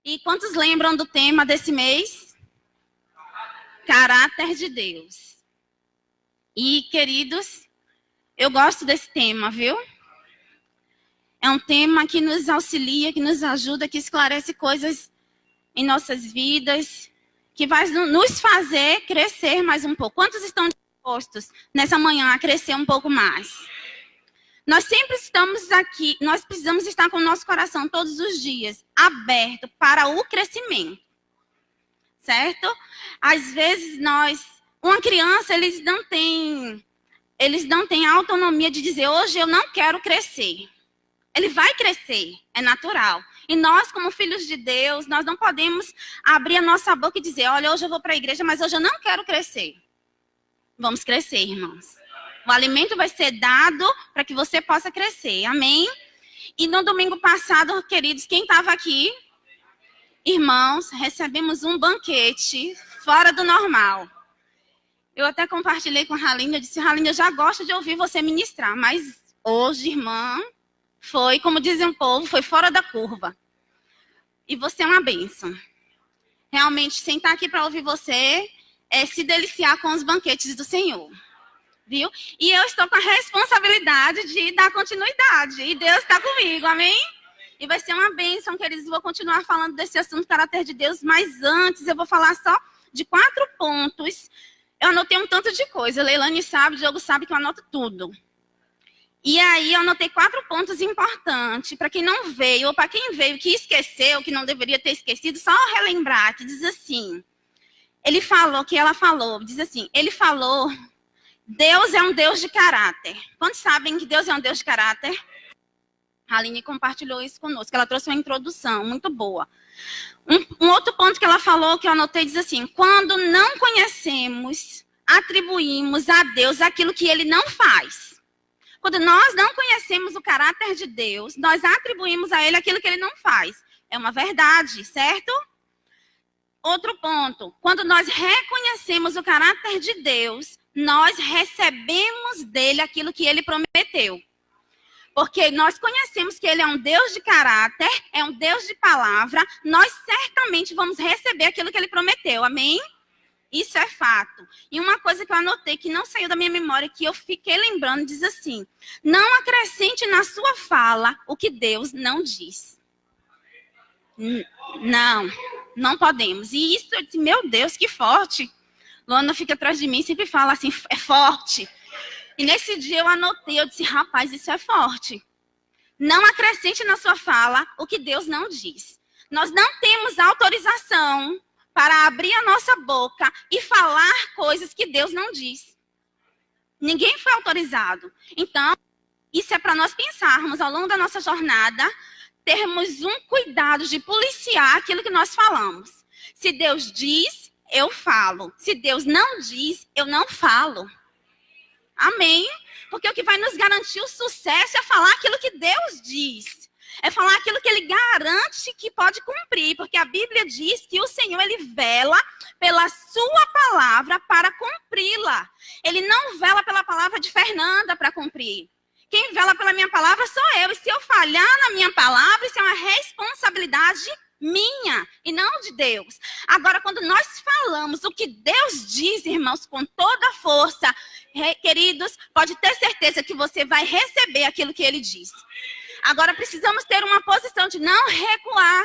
E quantos lembram do tema desse mês? Caráter de Deus. E, queridos, eu gosto desse tema, viu? É um tema que nos auxilia, que nos ajuda, que esclarece coisas em nossas vidas, que vai nos fazer crescer mais um pouco. Quantos estão dispostos nessa manhã a crescer um pouco mais? Nós sempre estamos aqui, nós precisamos estar com o nosso coração todos os dias aberto para o crescimento, certo? Às vezes uma criança, eles não têm a autonomia de dizer, hoje eu não quero crescer. Ele vai crescer, é natural. E nós, como filhos de Deus, nós não podemos abrir a nossa boca e dizer, olha, hoje eu vou para a igreja, mas hoje eu não quero crescer. Vamos crescer, irmãos. O alimento vai ser dado para que você possa crescer. Amém? E no domingo passado, queridos, quem estava aqui? Irmãos, recebemos um banquete fora do normal. Eu até compartilhei com a Ralinha, eu disse, Ralinha, eu já gosto de ouvir você ministrar, mas hoje, irmã, foi, como dizem o povo, foi fora da curva. E você é uma bênção. Realmente, sentar aqui para ouvir você é se deliciar com os banquetes do Senhor. Viu? E eu estou com a responsabilidade de dar continuidade. E Deus está comigo, amém? E vai ser uma bênção, queridos. Vou continuar falando desse assunto, caráter de Deus. Mas antes, eu vou falar só de 4 pontos. Eu anotei um tanto de coisa. Leilane sabe, Diogo sabe que eu anoto tudo. E aí, eu anotei 4 pontos importantes. Para quem não veio, ou para quem veio que esqueceu, que não deveria ter esquecido, só relembrar, que diz assim. Diz assim, ele falou... Deus é um Deus de caráter. Quantos sabem que Deus é um Deus de caráter? A Aline compartilhou isso conosco. Ela trouxe uma introdução muito boa. Um outro ponto que ela falou, que eu anotei, diz assim, quando não conhecemos, atribuímos a Deus aquilo que Ele não faz. Quando nós não conhecemos o caráter de Deus, nós atribuímos a Ele aquilo que Ele não faz. É uma verdade, certo? Outro ponto, quando nós reconhecemos o caráter de Deus, nós recebemos dele aquilo que ele prometeu. Porque nós conhecemos que ele é um Deus de caráter, é um Deus de palavra, nós certamente vamos receber aquilo que ele prometeu, amém? Isso é fato. E uma coisa que eu anotei, que não saiu da minha memória, que eu fiquei lembrando, diz assim, não acrescente na sua fala o que Deus não diz. Não podemos. E isso, eu disse, meu Deus, que forte. Luana fica atrás de mim e sempre fala assim, é forte. E nesse dia eu anotei, eu disse, rapaz, isso é forte. Não acrescente na sua fala o que Deus não diz. Nós não temos autorização para abrir a nossa boca e falar coisas que Deus não diz. Ninguém foi autorizado. Então, isso é para nós pensarmos ao longo da nossa jornada, termos um cuidado de policiar aquilo que nós falamos. Se Deus diz, eu falo. Se Deus não diz, eu não falo. Amém? Porque o que vai nos garantir o sucesso é falar aquilo que Deus diz. É falar aquilo que Ele garante que pode cumprir. Porque a Bíblia diz que o Senhor, Ele vela pela sua palavra para cumpri-la. Ele não vela pela palavra de Fernanda para cumprir. Quem vela pela minha palavra sou eu. E se eu falhar na minha palavra, isso é uma responsabilidade minha e não de Deus. Agora, quando nós falamos o que Deus diz, irmãos, com toda a força, queridos, pode ter certeza que você vai receber aquilo que Ele diz. Agora, precisamos ter uma posição de não recuar,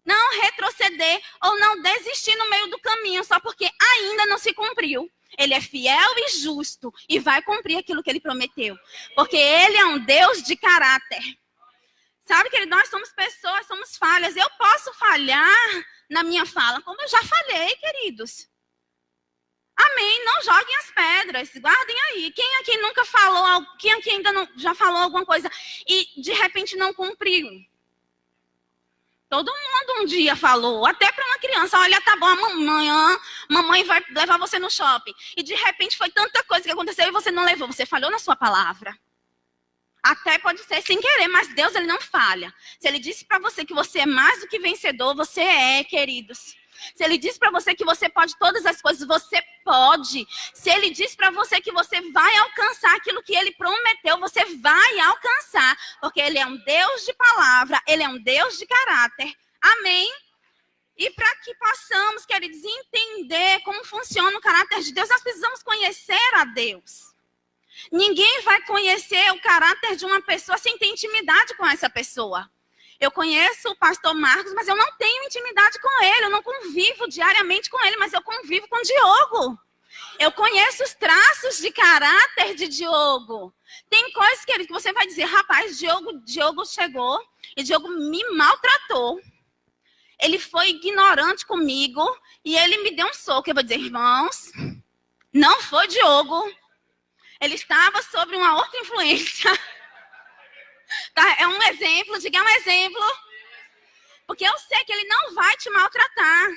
não retroceder ou não desistir no meio do caminho, só porque ainda não se cumpriu. Ele é fiel e justo e vai cumprir aquilo que Ele prometeu. Porque Ele é um Deus de caráter. Sabe que nós somos pessoas, somos falhas. Eu posso falhar na minha fala, como eu já falhei, queridos. Amém? Não joguem as pedras, guardem aí. Quem aqui nunca falou, quem aqui ainda não, já falou alguma coisa e de repente não cumpriu? Todo mundo um dia falou, até para uma criança, olha, tá bom, mamãe vai levar você no shopping. E de repente foi tanta coisa que aconteceu e você não levou, você falhou na sua palavra. Até pode ser sem querer, mas Deus, Ele não falha. Se Ele disse para você que você é mais do que vencedor, você é, queridos. Se Ele diz para você que você pode todas as coisas, você pode. Se Ele diz para você que você vai alcançar aquilo que Ele prometeu, você vai alcançar. Porque Ele é um Deus de palavra, Ele é um Deus de caráter. Amém? que possamos, queridos, entender como funciona o caráter de Deus, nós precisamos conhecer a Deus. Ninguém vai conhecer o caráter de uma pessoa sem ter intimidade com essa pessoa. Eu conheço o pastor Marcos, mas eu não tenho intimidade com ele. Eu não convivo diariamente com ele, mas eu convivo com o Diogo. Eu conheço os traços de caráter de Diogo. Tem coisas, querido, que você vai dizer, rapaz, Diogo chegou e Diogo me maltratou. Ele foi ignorante comigo e ele me deu um soco. Eu vou dizer, irmãos, não foi Diogo. Ele estava sob uma outra influência. Tá? É um exemplo, diga um exemplo. Porque eu sei que ele não vai te maltratar.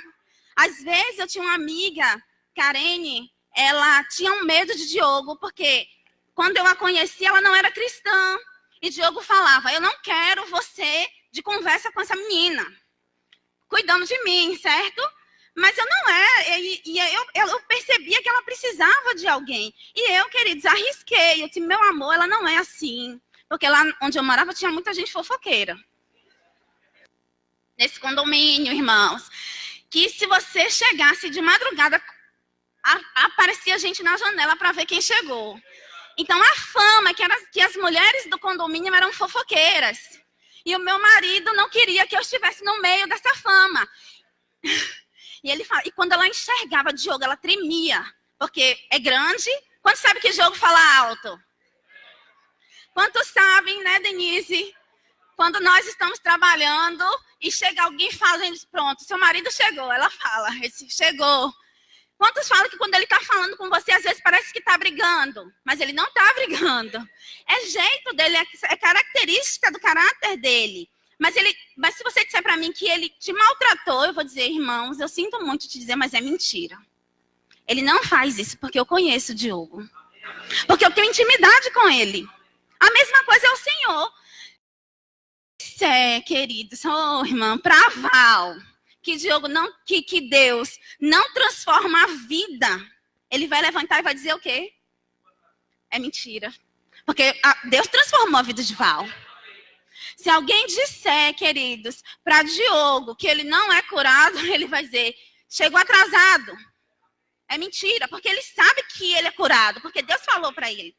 Às vezes eu tinha uma amiga, Karene, ela tinha um medo de Diogo, porque quando eu a conheci, ela não era cristã. E Diogo falava, eu não quero você de conversa com essa menina. Cuidando de mim, certo? Mas eu não era. E eu percebia que ela precisava de alguém. E eu, queridos, arrisquei. Eu disse, meu amor, ela não é assim. Porque lá onde eu morava tinha muita gente fofoqueira. Nesse condomínio, irmãos. Que se você chegasse de madrugada, aparecia gente na janela para ver quem chegou. Então, a fama que as mulheres do condomínio eram fofoqueiras. E o meu marido não queria que eu estivesse no meio dessa fama. E quando ela enxergava Diogo, ela tremia. Porque é grande. Quantos sabem que Diogo fala alto? Quantos sabem, né, Denise? Quando nós estamos trabalhando e chega alguém falando, pronto, seu marido chegou. Ela fala, chegou. Quantos falam que quando ele está falando com você, às vezes parece que está brigando, mas ele não está brigando. É jeito dele, é característica do caráter dele. Mas se você disser para mim que ele te maltratou, eu vou dizer, irmãos, eu sinto muito te dizer, mas é mentira. Ele não faz isso porque eu conheço o Diogo. Porque eu tenho intimidade com ele. A mesma coisa é o Senhor. Isso é, queridos, irmã, pra Val. Que Deus não transforma a vida, ele vai levantar e vai dizer o quê? É mentira. Porque Deus transformou a vida de Val. Se alguém disser, queridos, para Diogo que ele não é curado, ele vai dizer, chegou atrasado. É mentira, porque ele sabe que ele é curado, porque Deus falou para ele.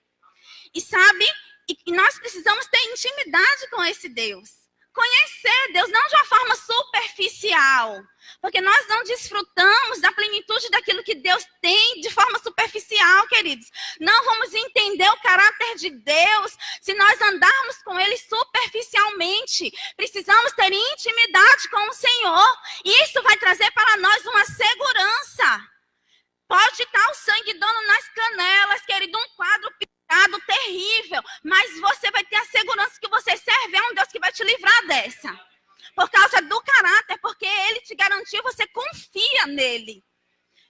E sabe, e nós precisamos ter intimidade com esse Deus. Conhecer Deus, não de uma forma superficial. Porque nós não desfrutamos da plenitude daquilo que Deus tem de forma superficial, queridos. Não vamos entender o caráter de Deus se nós andarmos com Ele superficialmente. Precisamos ter intimidade com o Senhor. E isso vai trazer para nós uma segurança. Pode estar o sangue dando nas canelas, querido, um quadro picado terrível. Mas você vai ter a segurança que você serve a um Deus que vai te livrar dessa. Por causa do caráter, porque Ele te garantiu, você confia nele.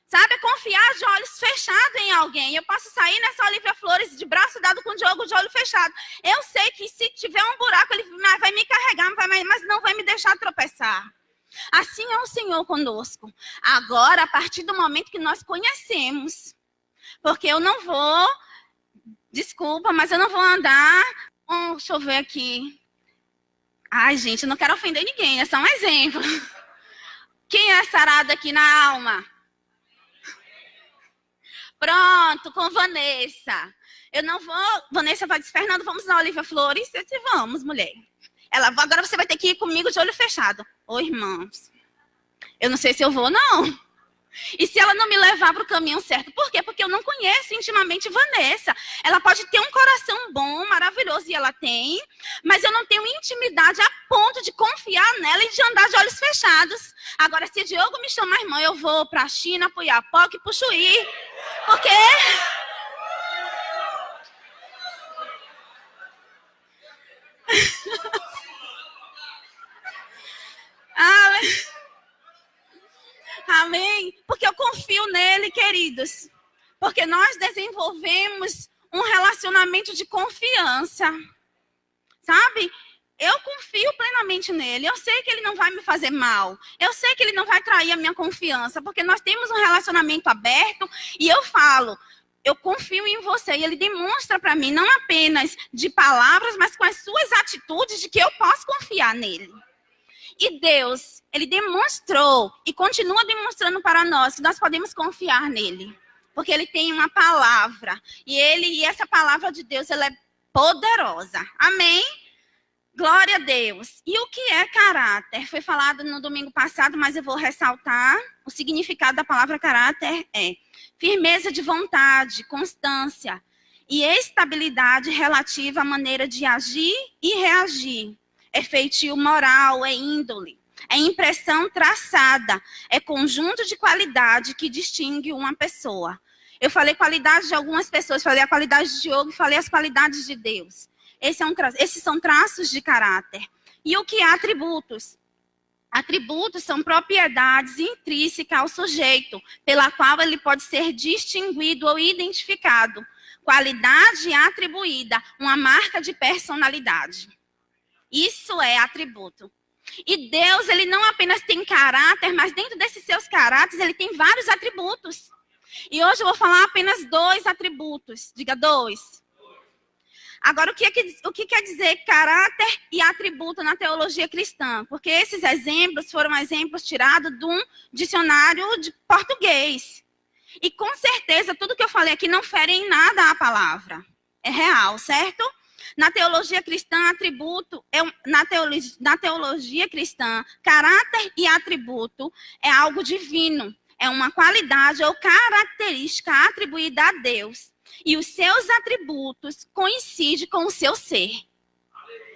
Sabe, confiar de olhos fechados em alguém. Eu posso sair nessa Olivia Flores de braço dado com o Diogo de olho fechado. Eu sei que se tiver um buraco, ele vai me carregar, mas não vai me deixar tropeçar. Assim é o Senhor conosco. Agora, a partir do momento que nós conhecemos, porque eu não vou, desculpa, mas eu não vou andar, deixa eu ver aqui. Ai, gente, eu não quero ofender ninguém, é só um exemplo. Quem é sarado aqui na alma? Pronto, com Vanessa. Eu não vou, Vanessa vai dizer, Fernando, vamos na Olivia Flores? Eu disse, vamos, mulher. Ela, agora você vai ter que ir comigo de olho fechado. Ô, irmãos, eu não sei se eu vou, não. E se ela não me levar para o caminho certo? Por quê? Porque eu não conheço intimamente Vanessa. Ela pode ter um coração bom, maravilhoso, e ela tem. Mas eu não tenho intimidade a ponto de confiar nela e de andar de olhos fechados. Agora, se Diogo me chamar, irmã, eu vou para a China, para o Iapoque, para o Chuí. Porque... Amém? Porque eu confio nele, queridos. Porque nós desenvolvemos um relacionamento de confiança. Sabe? Eu confio plenamente nele. Eu sei que ele não vai me fazer mal. Eu sei que ele não vai trair a minha confiança. Porque nós temos um relacionamento aberto. E eu falo, eu confio em você. E ele demonstra para mim, não apenas de palavras, mas com as suas atitudes, de que eu posso confiar nele. E Deus, ele demonstrou e continua demonstrando para nós que nós podemos confiar nele. Porque ele tem uma palavra. E essa palavra de Deus, ela é poderosa. Amém? Glória a Deus. E o que é caráter? Foi falado no domingo passado, mas eu vou ressaltar. O significado da palavra caráter é firmeza de vontade, constância e estabilidade relativa à maneira de agir e reagir. É feitio moral, é índole, é impressão traçada, é conjunto de qualidade que distingue uma pessoa. Eu falei qualidade de algumas pessoas, falei a qualidade de Diogo, falei as qualidades de Deus. Esses são traços de caráter. E o que é atributos? Atributos são propriedades intrínsecas ao sujeito, pela qual ele pode ser distinguido ou identificado. Qualidade atribuída, uma marca de personalidade. Isso é atributo. E Deus, ele não apenas tem caráter, mas dentro desses seus caráteres, ele tem vários atributos. E hoje eu vou falar apenas 2 atributos. Diga 2. Agora, o que quer dizer caráter e atributo na teologia cristã? Porque esses exemplos foram exemplos tirados de um dicionário de português. E com certeza, tudo que eu falei aqui não fere em nada a palavra. É real, certo? Na teologia cristã, atributo, na teologia cristã, caráter e atributo é algo divino. É uma qualidade ou característica atribuída a Deus. E os seus atributos coincidem com o seu ser.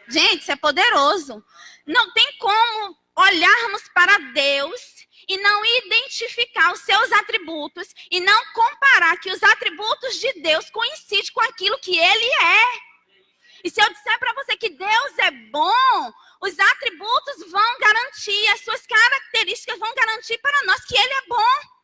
Gente, isso é poderoso. Não tem como olharmos para Deus e não identificar os seus atributos e não comparar que os atributos de Deus coincidem com aquilo que Ele é. E se eu disser para você que Deus é bom, os atributos vão garantir, as suas características vão garantir para nós que Ele é bom.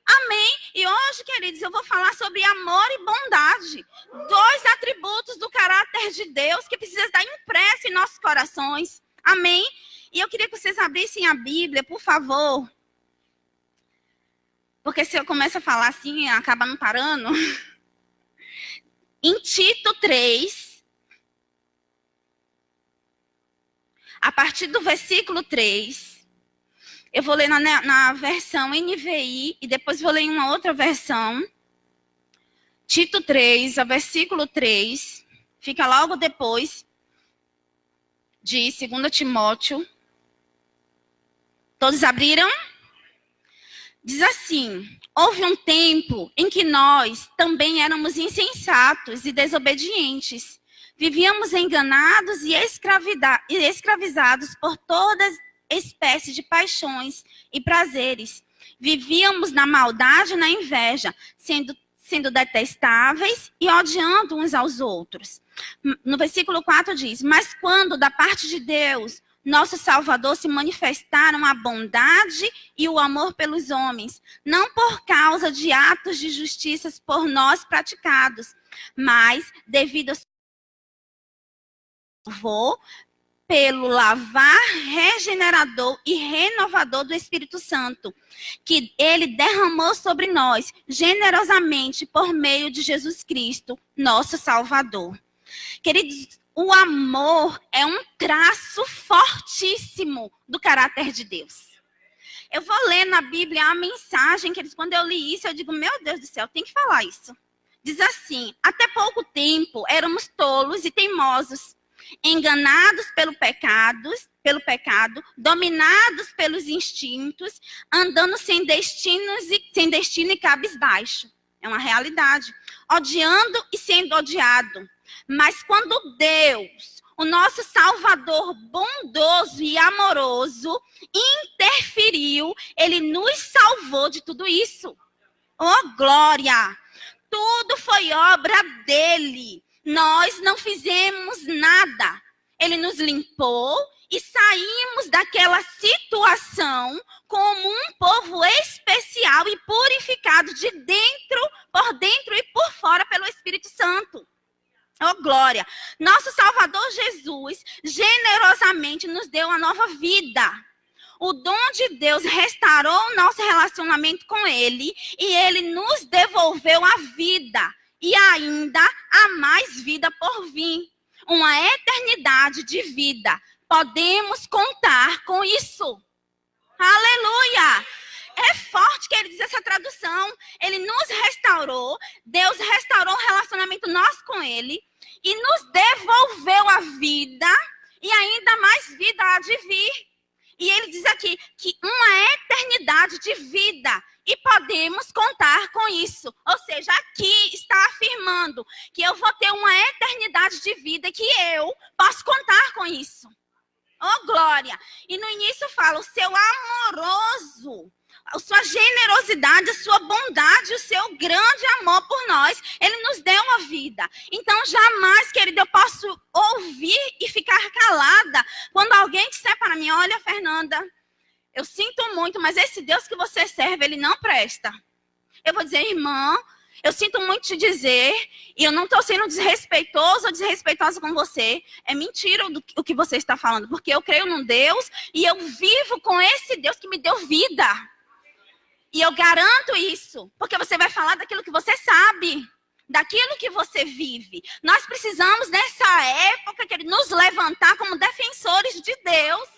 Amém? E hoje, queridos, eu vou falar sobre amor e bondade. 2 atributos do caráter de Deus que precisam estar impressos em nossos corações. Amém? E eu queria que vocês abrissem a Bíblia, por favor. Porque se eu começo a falar assim, acaba não parando. Em Tito 3, a partir do versículo 3... Eu vou ler na versão NVI e depois vou ler em uma outra versão. Tito 3, o versículo 3, fica logo depois de 2 Timóteo. Todos abriram? Diz assim: houve um tempo em que nós também éramos insensatos e desobedientes. Vivíamos enganados e escravizados por todas espécie de paixões e prazeres. Vivíamos na maldade e na inveja, sendo detestáveis e odiando uns aos outros. No versículo 4 diz: mas quando da parte de Deus, nosso Salvador, se manifestaram a bondade e o amor pelos homens, não por causa de atos de justiça por nós praticados, mas devido ao favor pelo lavar regenerador e renovador do Espírito Santo, que ele derramou sobre nós generosamente por meio de Jesus Cristo, nosso Salvador. Queridos, o amor é um traço fortíssimo do caráter de Deus. Eu vou ler na Bíblia a mensagem, queridos, quando eu li isso, eu digo, meu Deus do céu, tem que falar isso. Diz assim: até pouco tempo éramos tolos e teimosos, enganados pelo pecado, dominados pelos instintos, andando sem destino e cabisbaixo. É uma realidade. Odiando e sendo odiado. Mas quando Deus, o nosso Salvador bondoso e amoroso, interferiu, Ele nos salvou de tudo isso. Oh, glória! Tudo foi obra dEle. Nós não fizemos nada. Ele nos limpou e saímos daquela situação como um povo especial e purificado por dentro e por fora pelo Espírito Santo. Oh, glória! Nosso Salvador Jesus generosamente nos deu uma nova vida. O dom de Deus restaurou o nosso relacionamento com Ele e Ele nos devolveu a vida. E ainda há mais vida por vir. Uma eternidade de vida podemos contar com isso. Aleluia! É forte, queridos, essa tradução. Ele nos restaurou, Deus restaurou o relacionamento nosso com Ele e nos devolveu a vida e ainda mais vida há de vir. E ele diz aqui que uma eternidade de vida e podemos contar com isso. Ou seja, aqui está afirmando que eu vou ter uma eternidade de vida e que eu posso contar com isso. Oh, glória! E no início fala o seu amoroso, a sua generosidade, a sua bondade, o seu grande amor por nós. Ele nos deu uma vida. Então, jamais, querido, eu posso ouvir e ficar calada quando alguém disser para mim, olha, Fernanda, eu sinto muito, mas esse Deus que você serve, ele não presta. Eu vou dizer, irmã, eu sinto muito te dizer, e eu não estou sendo desrespeitoso ou desrespeitosa com você. É mentira o que você está falando, porque eu creio num Deus e eu vivo com esse Deus que me deu vida. E eu garanto isso, porque você vai falar daquilo que você sabe, daquilo que você vive. Nós precisamos, nessa época, nos levantar como defensores de Deus.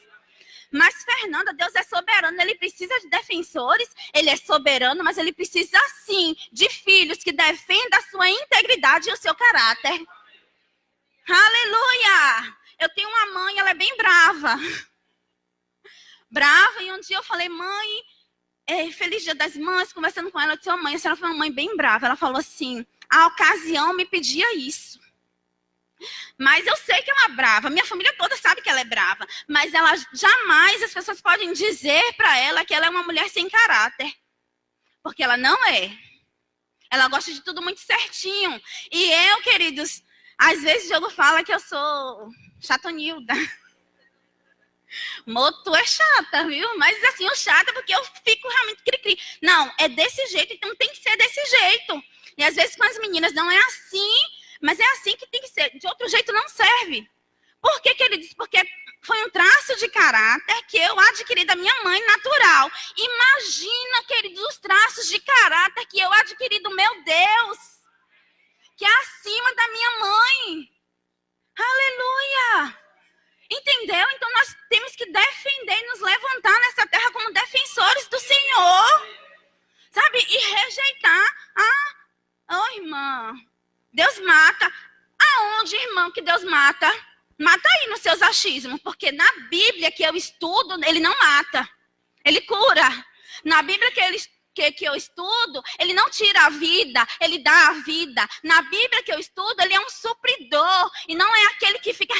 Mas, Fernanda, Deus é soberano, ele precisa de defensores, ele é soberano, mas ele precisa, sim, de filhos que defendam a sua integridade e o seu caráter. Aleluia! Eu tenho uma mãe, ela é bem brava. Brava, e um dia eu falei, mãe, feliz dia das mães, conversando com ela, eu disse, oh, mãe, ela foi uma mãe bem brava. Ela falou assim, a ocasião me pedia isso. Mas eu sei que ela é brava, minha família toda sabe que ela é brava, mas ela jamais as pessoas podem dizer para ela que ela é uma mulher sem caráter, porque ela não é. Ela gosta de tudo muito certinho. E eu, queridos, às vezes o Diogo fala que eu sou chatonilda. Moto é chata, viu? Mas assim, o chata é porque eu fico realmente cri-cri. Não, é desse jeito, então tem que ser desse jeito. E às vezes com as meninas não é assim, mas é assim que tem que ser. De outro jeito não serve. Por que ele diz? Porque foi um traço de caráter que eu adquiri da minha mãe natural. Imagina, queridos, os traços de caráter que eu adquiri do meu Deus, que é acima da minha mãe. Aleluia! Entendeu? Então nós temos que defender e nos levantar nessa terra como defensores do Senhor. Sabe? E rejeitar. Oh, irmã, Deus mata. Aonde, irmão, que Deus mata? Mata aí nos seus achismos, porque na Bíblia que eu estudo, ele não mata. Ele cura. Na Bíblia que eu estudo, ele não tira a vida, ele dá a vida. Na Bíblia que eu estudo, ele é um supridor. E não é aquele que fica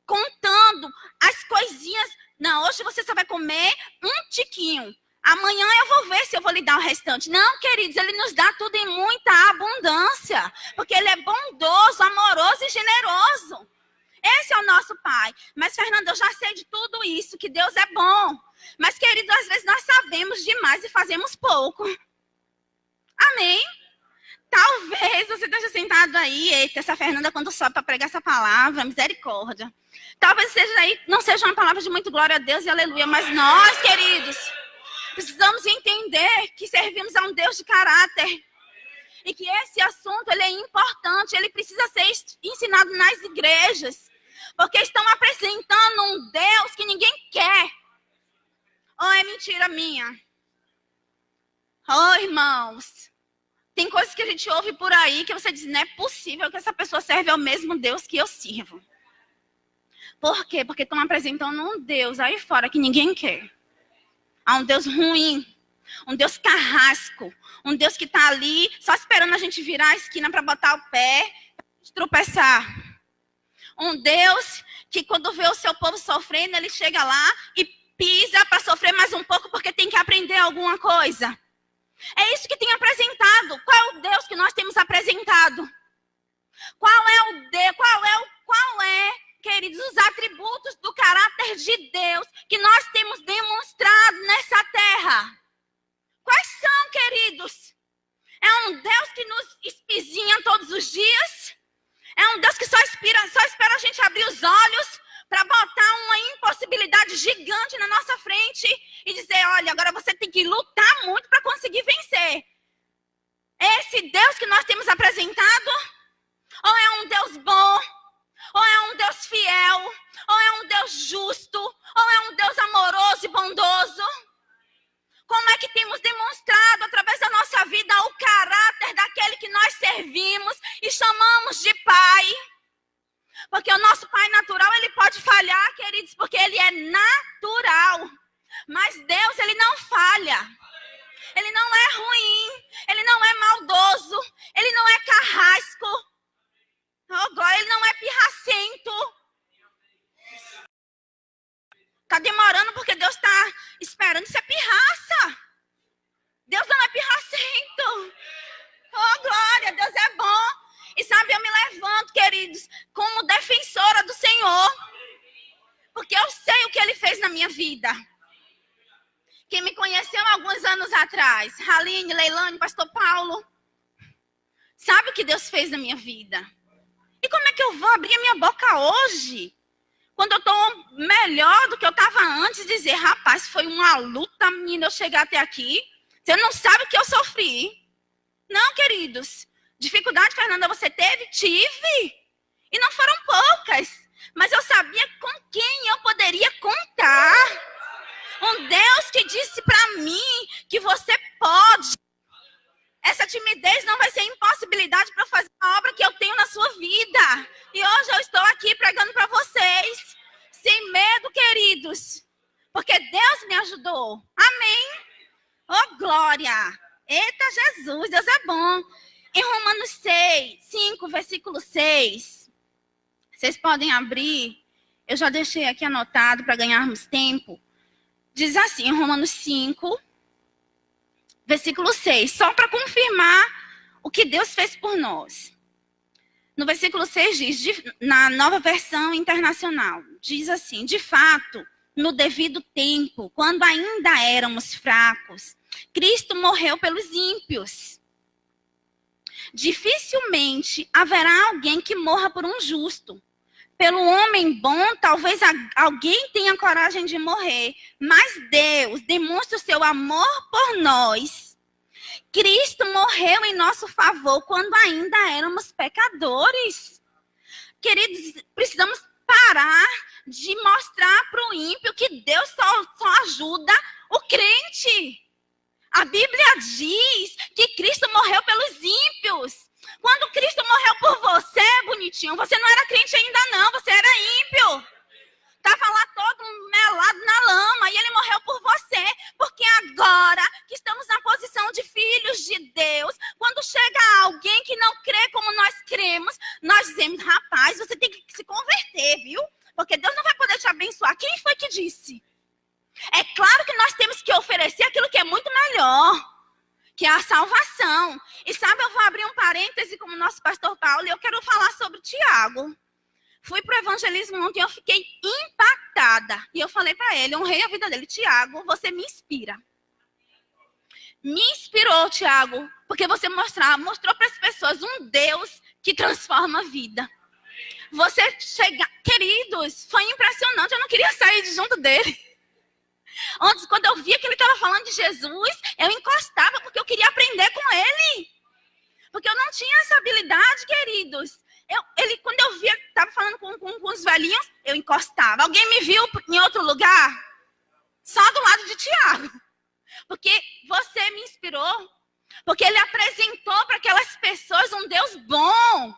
contando as coisinhas. Não, hoje você só vai comer um tiquinho. Amanhã eu vou ver se eu vou lhe dar o restante. Não, queridos, ele nos dá tudo em muita abundância. Porque ele é bondoso, amoroso e generoso. Esse é o nosso Pai. Mas, Fernanda, eu já sei de tudo isso, que Deus é bom. Mas, queridos, às vezes nós sabemos demais e fazemos pouco. Amém? Talvez você esteja sentado aí, eita, essa Fernanda quando sobe para pregar essa palavra, misericórdia. Talvez não seja uma palavra de muito glória a Deus e aleluia, mas nós, queridos, precisamos entender que servimos a um Deus de caráter. E que esse assunto ele é importante, ele precisa ser ensinado nas igrejas. Porque estão apresentando um Deus que ninguém quer. Ou é mentira minha? Oh, irmãos, tem coisas que a gente ouve por aí que você diz, não é possível que essa pessoa serve ao mesmo Deus que eu sirvo. Por quê? Porque estão apresentando um Deus aí fora que ninguém quer. Há um Deus ruim, um Deus carrasco, um Deus que está ali só esperando a gente virar a esquina para botar o pé, para tropeçar. Um Deus que quando vê o seu povo sofrendo, ele chega lá e pisa para sofrer mais um pouco porque tem que aprender alguma coisa. É isso que tem apresentado. Qual é o Deus que nós temos apresentado? Qual é, queridos, os atributos do caráter de Deus que nós temos demonstrado nessa terra? Quais são, queridos? É um Deus que nos espizinha todos os dias? É um Deus que só espera a gente abrir os olhos para botar uma impossibilidade gigante na nossa frente e dizer, olha, agora você tem que lutar muito para conseguir vencer. É esse Deus que nós temos apresentado? Ou é um Deus bom? Ou é um Deus fiel? Ou é um Deus justo? Ou é um Deus amoroso e bondoso? Como é que temos demonstrado através da nossa vida o caráter daquele que nós servimos e chamamos de Pai? Porque o nosso pai natural, ele pode falhar, queridos, porque ele é natural. Mas Deus, ele não falha. Ele não é ruim. Ele não é maldoso. Ele não é carrasco. Oh, glória, ele não é pirracento. Está demorando porque Deus está esperando. Isso é pirraça. Deus não é pirracento. Oh, glória, Deus é bom. E sabe, eu me levanto, queridos, como defensora do Senhor. Porque eu sei o que Ele fez na minha vida. Quem me conheceu há alguns anos atrás, Haline, Leilane, Pastor Paulo, sabe o que Deus fez na minha vida. E como é que eu vou abrir a minha boca hoje? Quando eu estou melhor do que eu estava antes, dizer, rapaz, foi uma luta, menina, eu chegar até aqui. Você não sabe o que eu sofri. Não, queridos. Dificuldade, Fernanda, você teve? Tive. E não foram poucas. Mas eu sabia com quem eu poderia contar. Um Deus que disse para mim que você pode. Essa timidez não vai ser impossibilidade para fazer a obra que eu tenho na sua vida. E hoje eu estou aqui pregando para vocês. Sem medo, queridos. Porque Deus me ajudou. Amém. Oh, glória. Eita, Jesus, Deus é bom. Em Romanos 5, versículo 6. Vocês podem abrir. Eu já deixei aqui anotado para ganharmos tempo. Diz assim, em Romanos 5, versículo 6. Só para confirmar o que Deus fez por nós. No versículo 6 diz, na nova versão internacional, diz assim, de fato, no devido tempo, quando ainda éramos fracos, Cristo morreu pelos ímpios. Dificilmente haverá alguém que morra por um justo. Pelo homem bom, talvez alguém tenha coragem de morrer. Mas Deus demonstra o seu amor por nós. Cristo morreu em nosso favor quando ainda éramos pecadores. Queridos, precisamos parar de mostrar para o ímpio que Deus só ajuda o crente. A Bíblia diz que Cristo morreu pelos ímpios. Quando Cristo morreu por você, bonitinho, você não era crente ainda não, você era ímpio. Estava lá todo melado na lama e ele morreu por você. Porque agora que estamos na posição de filhos de Deus, quando chega alguém que não crê como nós cremos, nós dizemos, rapaz, você tem que se converter, viu? Porque Deus não vai poder te abençoar. Quem foi que disse? É claro que nós temos que oferecer aquilo que é muito melhor, que é a salvação. E sabe, eu vou abrir um parêntese como nosso pastor Paulo, e eu quero falar sobre Tiago. Fui para o evangelismo ontem e eu fiquei impactada. E eu falei para ele, honrei a vida dele. Tiago, você me inspira. Me inspirou, Tiago, porque você mostrou para as pessoas um Deus que transforma a vida. Você chega, queridos, foi impressionante, eu não queria sair de junto dele. Antes, quando eu via que ele estava falando de Jesus, eu encostava porque eu queria aprender com ele. Porque eu não tinha essa habilidade, queridos. Quando eu via que estava falando com os velhinhos, eu encostava. Alguém me viu em outro lugar? Só do lado de Tiago. Porque você me inspirou. Porque ele apresentou para aquelas pessoas um Deus bom.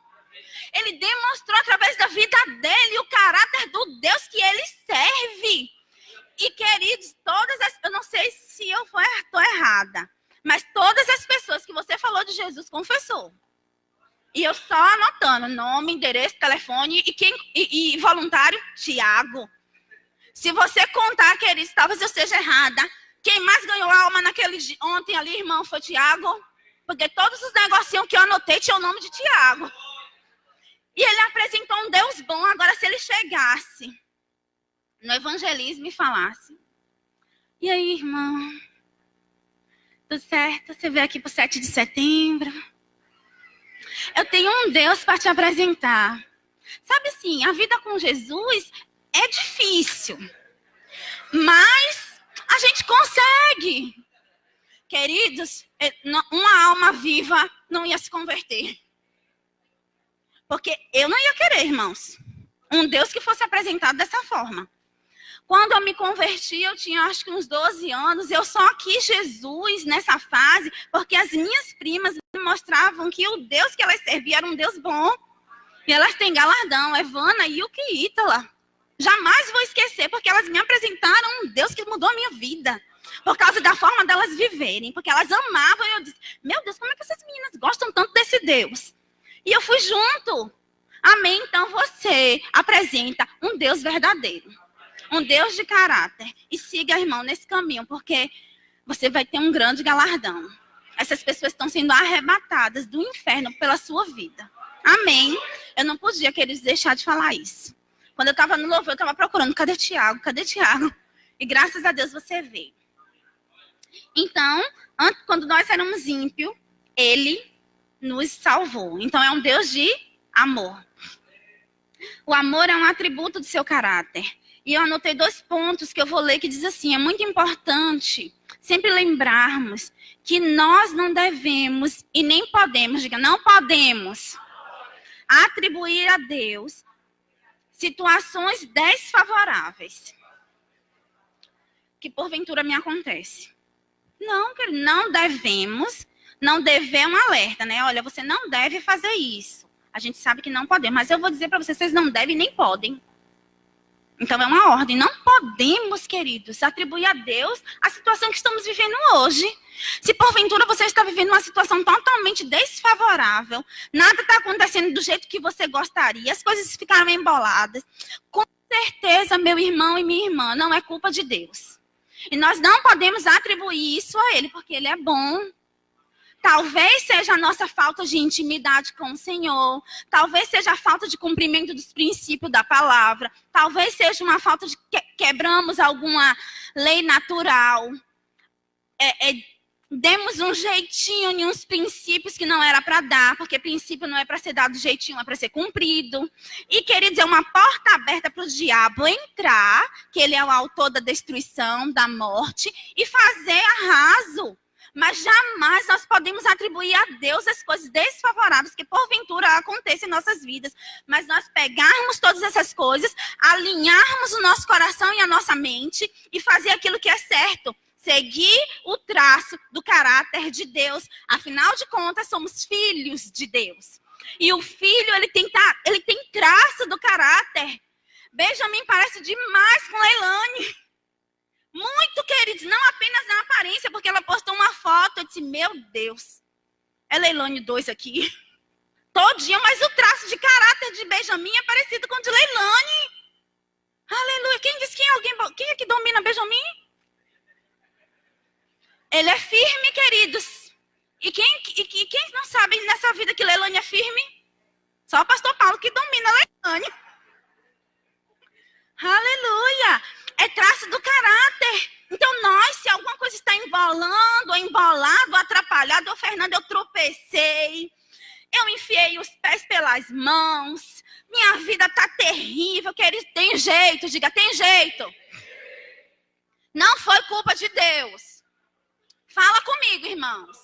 Ele demonstrou através da vida dele o caráter do Deus que ele serve. E, queridos, eu não sei se eu estou errada, mas todas as pessoas que você falou de Jesus confessou. E eu só anotando nome, endereço, telefone e voluntário, Tiago. Se você contar, queridos, talvez eu esteja errada. Quem mais ganhou alma ontem ali, irmão, foi Tiago. Porque todos os negocinhos que eu anotei tinham o nome de Tiago. E ele apresentou um Deus bom. Agora, se ele chegasse no evangelismo e falasse, e aí, irmão, tudo certo? Você veio aqui para o 7 de setembro? Eu tenho um Deus para te apresentar. Sabe assim, a vida com Jesus é difícil, mas a gente consegue. Queridos, uma alma viva não ia se converter. Porque eu não ia querer, irmãos. Um Deus que fosse apresentado dessa forma. Quando eu me converti, eu tinha acho que uns 12 anos, eu só quis Jesus nessa fase, porque as minhas primas me mostravam que o Deus que elas serviam era um Deus bom. E elas têm galardão, Evana, Yuki e Ítala. Jamais vou esquecer, porque elas me apresentaram um Deus que mudou a minha vida. Por causa da forma delas viverem, porque elas amavam. E eu disse, meu Deus, como é que essas meninas gostam tanto desse Deus? E eu fui junto. Amém? Então você apresenta um Deus verdadeiro. Um Deus de caráter. E siga, irmão, nesse caminho, porque você vai ter um grande galardão. Essas pessoas estão sendo arrebatadas do inferno pela sua vida. Amém? Eu não podia, queridos, deixar de falar isso. Quando eu estava no louvor, eu estava procurando, cadê Tiago? Cadê Tiago? E graças a Deus você veio. Então, quando nós éramos ímpios, ele nos salvou. Então, é um Deus de amor. O amor é um atributo do seu caráter. E eu anotei 2 pontos que eu vou ler que diz assim, é muito importante sempre lembrarmos que nós não devemos e nem podemos, diga, não podemos atribuir a Deus situações desfavoráveis que porventura me acontece. Não devemos, não dever um alerta, né? Olha, você não deve fazer isso. A gente sabe que não podemos, mas eu vou dizer para vocês não devem nem podem. Então, é uma ordem. Não podemos, queridos, atribuir a Deus a situação que estamos vivendo hoje. Se porventura você está vivendo uma situação totalmente desfavorável, nada está acontecendo do jeito que você gostaria, as coisas ficaram emboladas, com certeza, meu irmão e minha irmã, não é culpa de Deus. E nós não podemos atribuir isso a Ele, porque Ele é bom. Talvez seja a nossa falta de intimidade com o Senhor. Talvez seja a falta de cumprimento dos princípios da palavra. Talvez seja uma falta de quebramos alguma lei natural. Demos um jeitinho em uns princípios que não era para dar, porque princípio não é para ser dado jeitinho, é para ser cumprido. E, queridos, é uma porta aberta para o diabo entrar, que ele é o autor da destruição, da morte, e fazer arraso. Mas jamais nós podemos atribuir a Deus as coisas desfavoráveis que porventura acontecem em nossas vidas. Mas nós pegarmos todas essas coisas, alinharmos o nosso coração e a nossa mente e fazer aquilo que é certo. Seguir o traço do caráter de Deus. Afinal de contas, somos filhos de Deus. E o filho, ele tem traço do caráter. Benjamin parece demais com Leilane. Muito, queridos, não apenas na aparência, porque ela postou uma foto, eu disse, meu Deus, é Leilane 2 aqui. Todinha, mas o traço de caráter de Benjamin é parecido com o de Leilane. Aleluia. Quem disse quem é que domina Benjamin? Ele é firme, queridos. E quem não sabe nessa vida que Leilane é firme? Só o pastor Paulo que domina Leilane. Aleluia. É traço do caráter. Então nós, se alguma coisa está embolando, ou embolado, ou atrapalhado, ou Fernanda, eu tropecei, eu enfiei os pés pelas mãos, minha vida está terrível, querido, tem jeito, diga, tem jeito. Não foi culpa de Deus. Fala comigo, irmãos.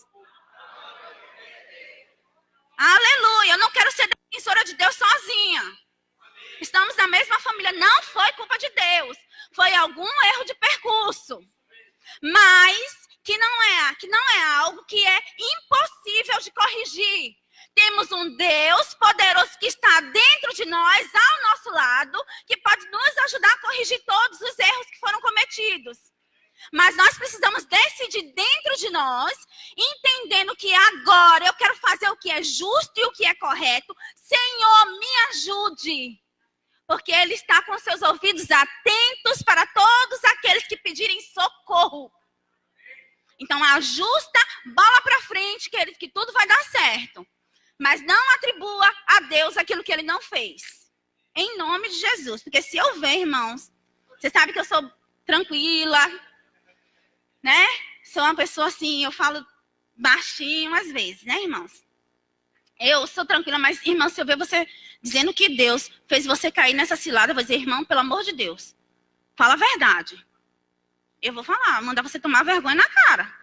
Aleluia, eu não quero ser defensora de Deus sozinha. Estamos na mesma família, não foi culpa de Deus. Foi algum erro de percurso. Mas que não é algo que é impossível de corrigir. Temos um Deus poderoso que está dentro de nós, ao nosso lado, que pode nos ajudar a corrigir todos os erros que foram cometidos. Mas nós precisamos decidir dentro de nós, entendendo que agora eu quero fazer o que é justo e o que é correto. Senhor, me ajude. Porque Ele está com seus ouvidos atentos para todos aqueles que pedirem socorro. Então, ajusta, bola para frente, querido, que tudo vai dar certo. Mas não atribua a Deus aquilo que Ele não fez. Em nome de Jesus. Porque se eu ver, irmãos, você sabe que eu sou tranquila, né? Sou uma pessoa assim, eu falo baixinho às vezes, né, irmãos? Eu sou tranquila, mas, irmão, se eu ver você dizendo que Deus fez você cair nessa cilada, eu vou dizer, irmão, pelo amor de Deus, fala a verdade. Eu vou falar, mandar você tomar vergonha na cara.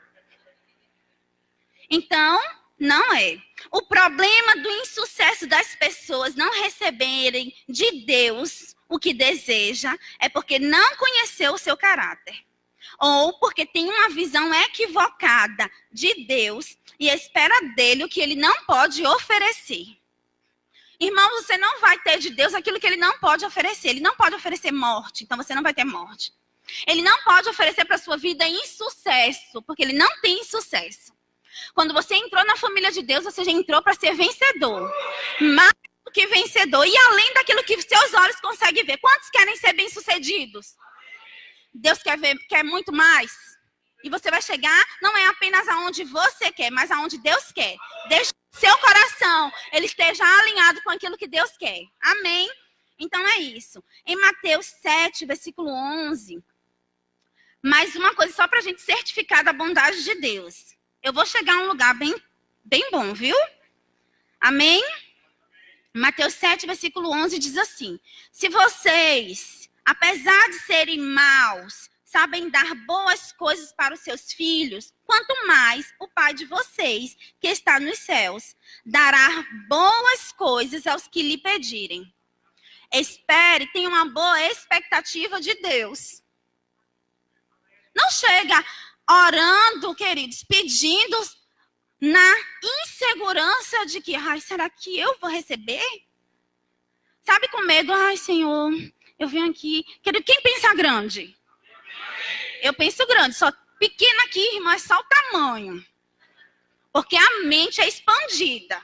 Então, Não é. O problema do insucesso das pessoas não receberem de Deus o que deseja é porque não conheceu o seu caráter. Ou porque tem uma visão equivocada de Deus e espera dele o que ele não pode oferecer. Irmão, você não vai ter de Deus aquilo que ele não pode oferecer. Ele não pode oferecer morte, então você não vai ter morte. Ele não pode oferecer para a sua vida insucesso, porque ele não tem sucesso. Quando você entrou na família de Deus, você já entrou para ser vencedor. Mais do que vencedor. E além daquilo que seus olhos conseguem ver. Quantos querem ser bem-sucedidos? Deus quer muito mais. E você vai chegar, não é apenas aonde você quer, mas aonde Deus quer. Deixe seu coração, ele esteja alinhado com aquilo que Deus quer. Amém? Então é isso. Em Mateus 7, versículo 11. Mais uma coisa só para a gente certificar da bondade de Deus. Eu vou chegar a um lugar bem bom, viu? Amém? Mateus 7, versículo 11 diz assim: se vocês, apesar de serem maus, sabem dar boas coisas para os seus filhos, quanto mais o Pai de vocês, que está nos céus, dará boas coisas aos que lhe pedirem. Espere, tenha uma boa expectativa de Deus. Não chega orando, queridos, pedindo na insegurança de que, será que eu vou receber? Sabe, com medo, Senhor, eu venho aqui. Querido, quem pensa grande? Eu penso grande, só pequena aqui, irmã, é só o tamanho. Porque a mente é expandida.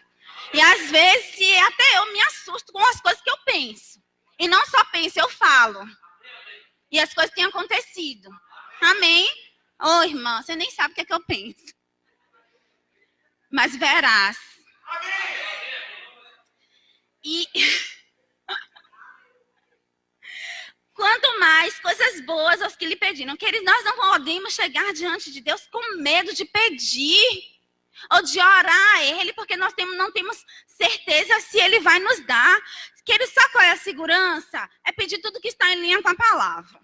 E às vezes até eu me assusto com as coisas que eu penso. E não só penso, eu falo. E as coisas têm acontecido. Amém? Ô, irmã, você nem sabe o que é que eu penso. Mas verás. E quanto mais coisas boas aos que lhe pediram. Queridos, nós não podemos chegar diante de Deus com medo de pedir. Ou de orar a Ele, porque nós não temos certeza se Ele vai nos dar. Queridos, sabe qual é a segurança? É pedir tudo que está em linha com a palavra.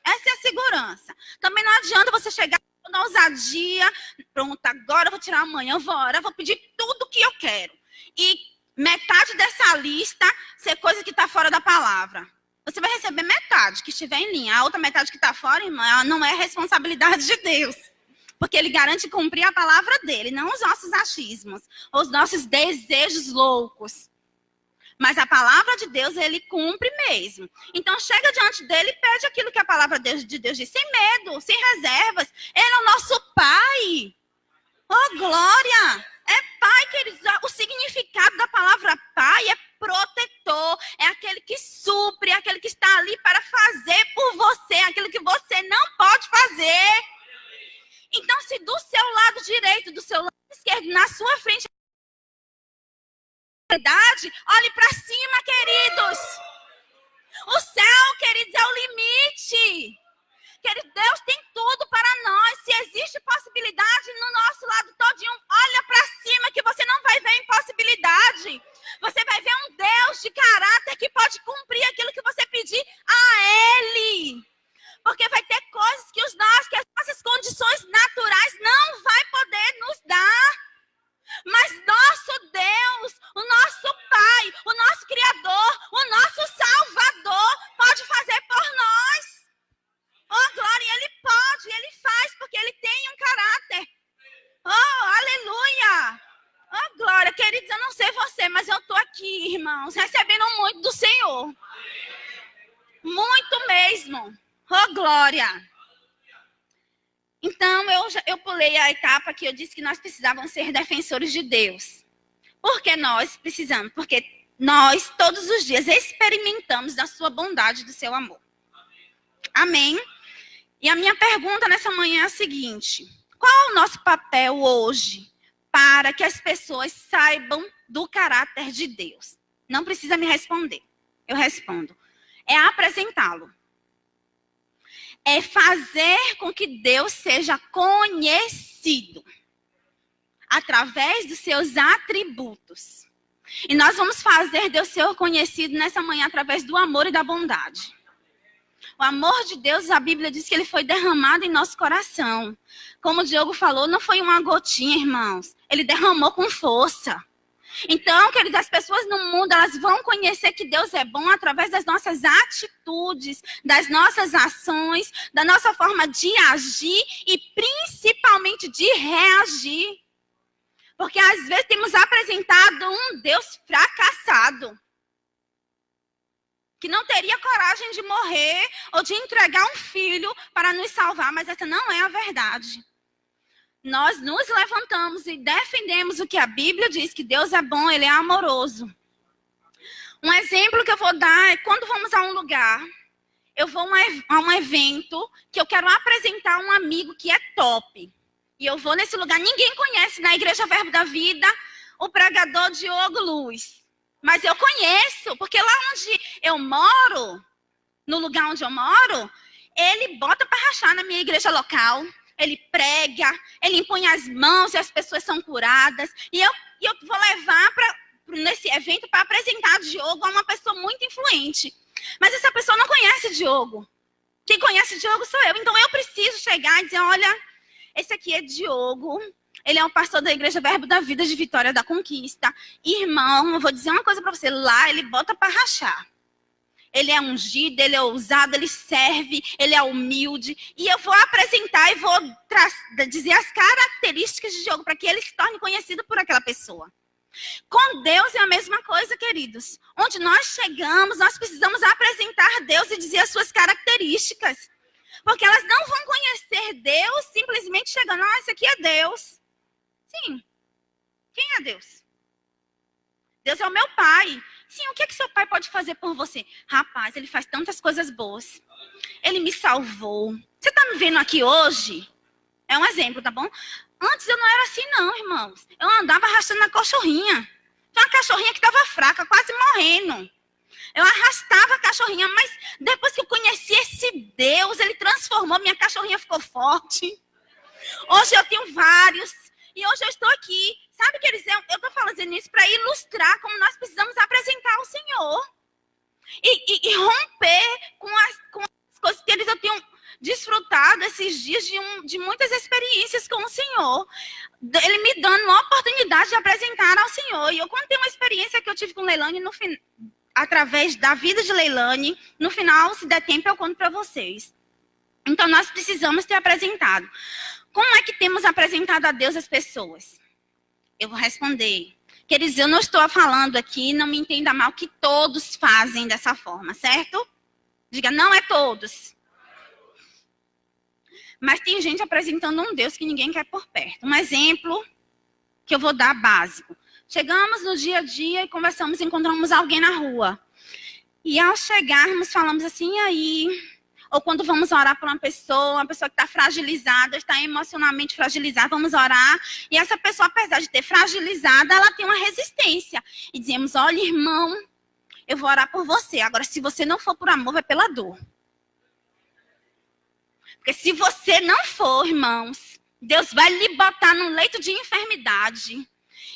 Essa é a segurança. Também não adianta você chegar na ousadia. Pronto, agora eu vou tirar amanhã, eu vou orar, vou pedir tudo que eu quero. E metade dessa lista ser coisa que está fora da palavra. Você vai receber metade que estiver em linha. A outra metade que está fora, irmã, ela não é responsabilidade de Deus. Porque ele garante cumprir a palavra dele, não os nossos achismos, os nossos desejos loucos. Mas a palavra de Deus, ele cumpre mesmo. Então, chega diante dele e pede aquilo que a palavra de Deus diz, sem medo, sem reservas. Ele é o nosso Pai. Oh, glória! É Pai, queridos. O significado da palavra Pai é protetor, é aquele que supre, é aquele que está ali para fazer por você, aquilo que você não pode fazer. Então, se do seu lado direito, do seu lado esquerdo, na sua frente, olhe para cima, queridos. O céu, queridos, é o limite. Querido, Deus tem tudo para nós. Se existe possibilidade no nosso lado todinho, olha para cima que você não vai ver impossibilidade. Você vai ver um Deus de caráter que pode cumprir aquilo que você pedir a Ele. Porque vai ter coisas que as nossas condições naturais não vai poder nos dar. Mas nosso Deus, o nosso Pai, o nosso Criador, o nosso Salvador pode fazer por nós. Oh, glória, Ele pode, Ele faz, porque Ele tem um caráter. Oh, aleluia. Oh, glória, queridos, eu não sei você, mas eu estou aqui, irmãos, recebendo muito do Senhor. Muito mesmo. Oh, glória! Então, eu pulei a etapa que eu disse que nós precisávamos ser defensores de Deus. Por que nós precisamos? Porque nós, todos os dias, experimentamos da sua bondade e do seu amor. Amém? E a minha pergunta nessa manhã é a seguinte: qual é o nosso papel hoje para que as pessoas saibam do caráter de Deus? Não precisa me responder. Eu respondo. É apresentá-lo. É fazer com que Deus seja conhecido através dos seus atributos. E nós vamos fazer Deus ser conhecido nessa manhã através do amor e da bondade. O amor de Deus, a Bíblia diz que ele foi derramado em nosso coração. Como o Diogo falou, não foi uma gotinha, irmãos. Ele derramou com força. Então, queridos, as pessoas no mundo, elas vão conhecer que Deus é bom através das nossas atitudes, das nossas ações, da nossa forma de agir e principalmente de reagir. Porque às vezes temos apresentado um Deus fracassado, que não teria coragem de morrer ou de entregar um filho para nos salvar, mas essa não é a verdade. Nós nos levantamos e defendemos o que a Bíblia diz, que Deus é bom, Ele é amoroso. Um exemplo que eu vou dar é quando vamos a um lugar, eu vou a um evento que eu quero apresentar um amigo que é top. E eu vou nesse lugar, ninguém conhece na Igreja Verbo da Vida o pregador Diogo Luz. Mas eu conheço, porque lá onde eu moro, no lugar onde eu moro, ele bota para rachar na minha igreja local. Ele prega, ele impõe as mãos e as pessoas são curadas. E eu vou levar nesse evento para apresentar Diogo a uma pessoa muito influente. Mas essa pessoa não conhece Diogo. Quem conhece Diogo sou eu. Então eu preciso chegar e dizer, olha, esse aqui é Diogo. Ele é um pastor da Igreja Verbo da Vida de Vitória da Conquista. Irmão, eu vou dizer uma coisa para você. Lá ele bota para rachar. Ele é ungido, ele é ousado, ele serve, ele é humilde. E eu vou apresentar e vou dizer as características de Diogo para que ele se torne conhecido por aquela pessoa. Com Deus é a mesma coisa, queridos. Onde nós chegamos, nós precisamos apresentar Deus e dizer as suas características. Porque elas não vão conhecer Deus simplesmente chegando, esse aqui é Deus. Sim. Quem é Deus? Deus é o meu pai. Sim, o que é que seu pai pode fazer por você? Rapaz, ele faz tantas coisas boas. Ele me salvou. Você está me vendo aqui hoje? É um exemplo, tá bom? Antes eu não era assim não, irmãos. Eu andava arrastando a cachorrinha. Tinha uma cachorrinha que estava fraca, quase morrendo. Eu arrastava a cachorrinha, mas depois que eu conheci esse Deus, ele transformou, minha cachorrinha ficou forte. Hoje eu tenho vários. E hoje eu estou aqui. Sabe, queridos, eu estou fazendo isso para ilustrar como nós precisamos apresentar o Senhor. E romper com as coisas que eu tenho desfrutado esses dias de muitas experiências com o Senhor. Ele me dando uma oportunidade de apresentar ao Senhor. E eu contei uma experiência que eu tive com Leilane através da vida de Leilane. No final, se der tempo, eu conto para vocês. Então, nós precisamos ter apresentado. Como é que temos apresentado a Deus às pessoas? Eu vou responder. Queridos, eu não estou falando aqui, não me entenda mal, que todos fazem dessa forma, certo? Diga, não é todos. Mas tem gente apresentando um Deus que ninguém quer por perto. Um exemplo que eu vou dar básico. Chegamos no dia a dia e conversamos, encontramos alguém na rua. E ao chegarmos, falamos assim, e aí? Ou quando vamos orar por uma pessoa que está fragilizada, está emocionalmente fragilizada, vamos orar. E essa pessoa, apesar de ter fragilizada, ela tem uma resistência. E dizemos, olha, irmão, eu vou orar por você. Agora, se você não for por amor, vai pela dor. Porque se você não for, irmãos, Deus vai lhe botar num leito de enfermidade.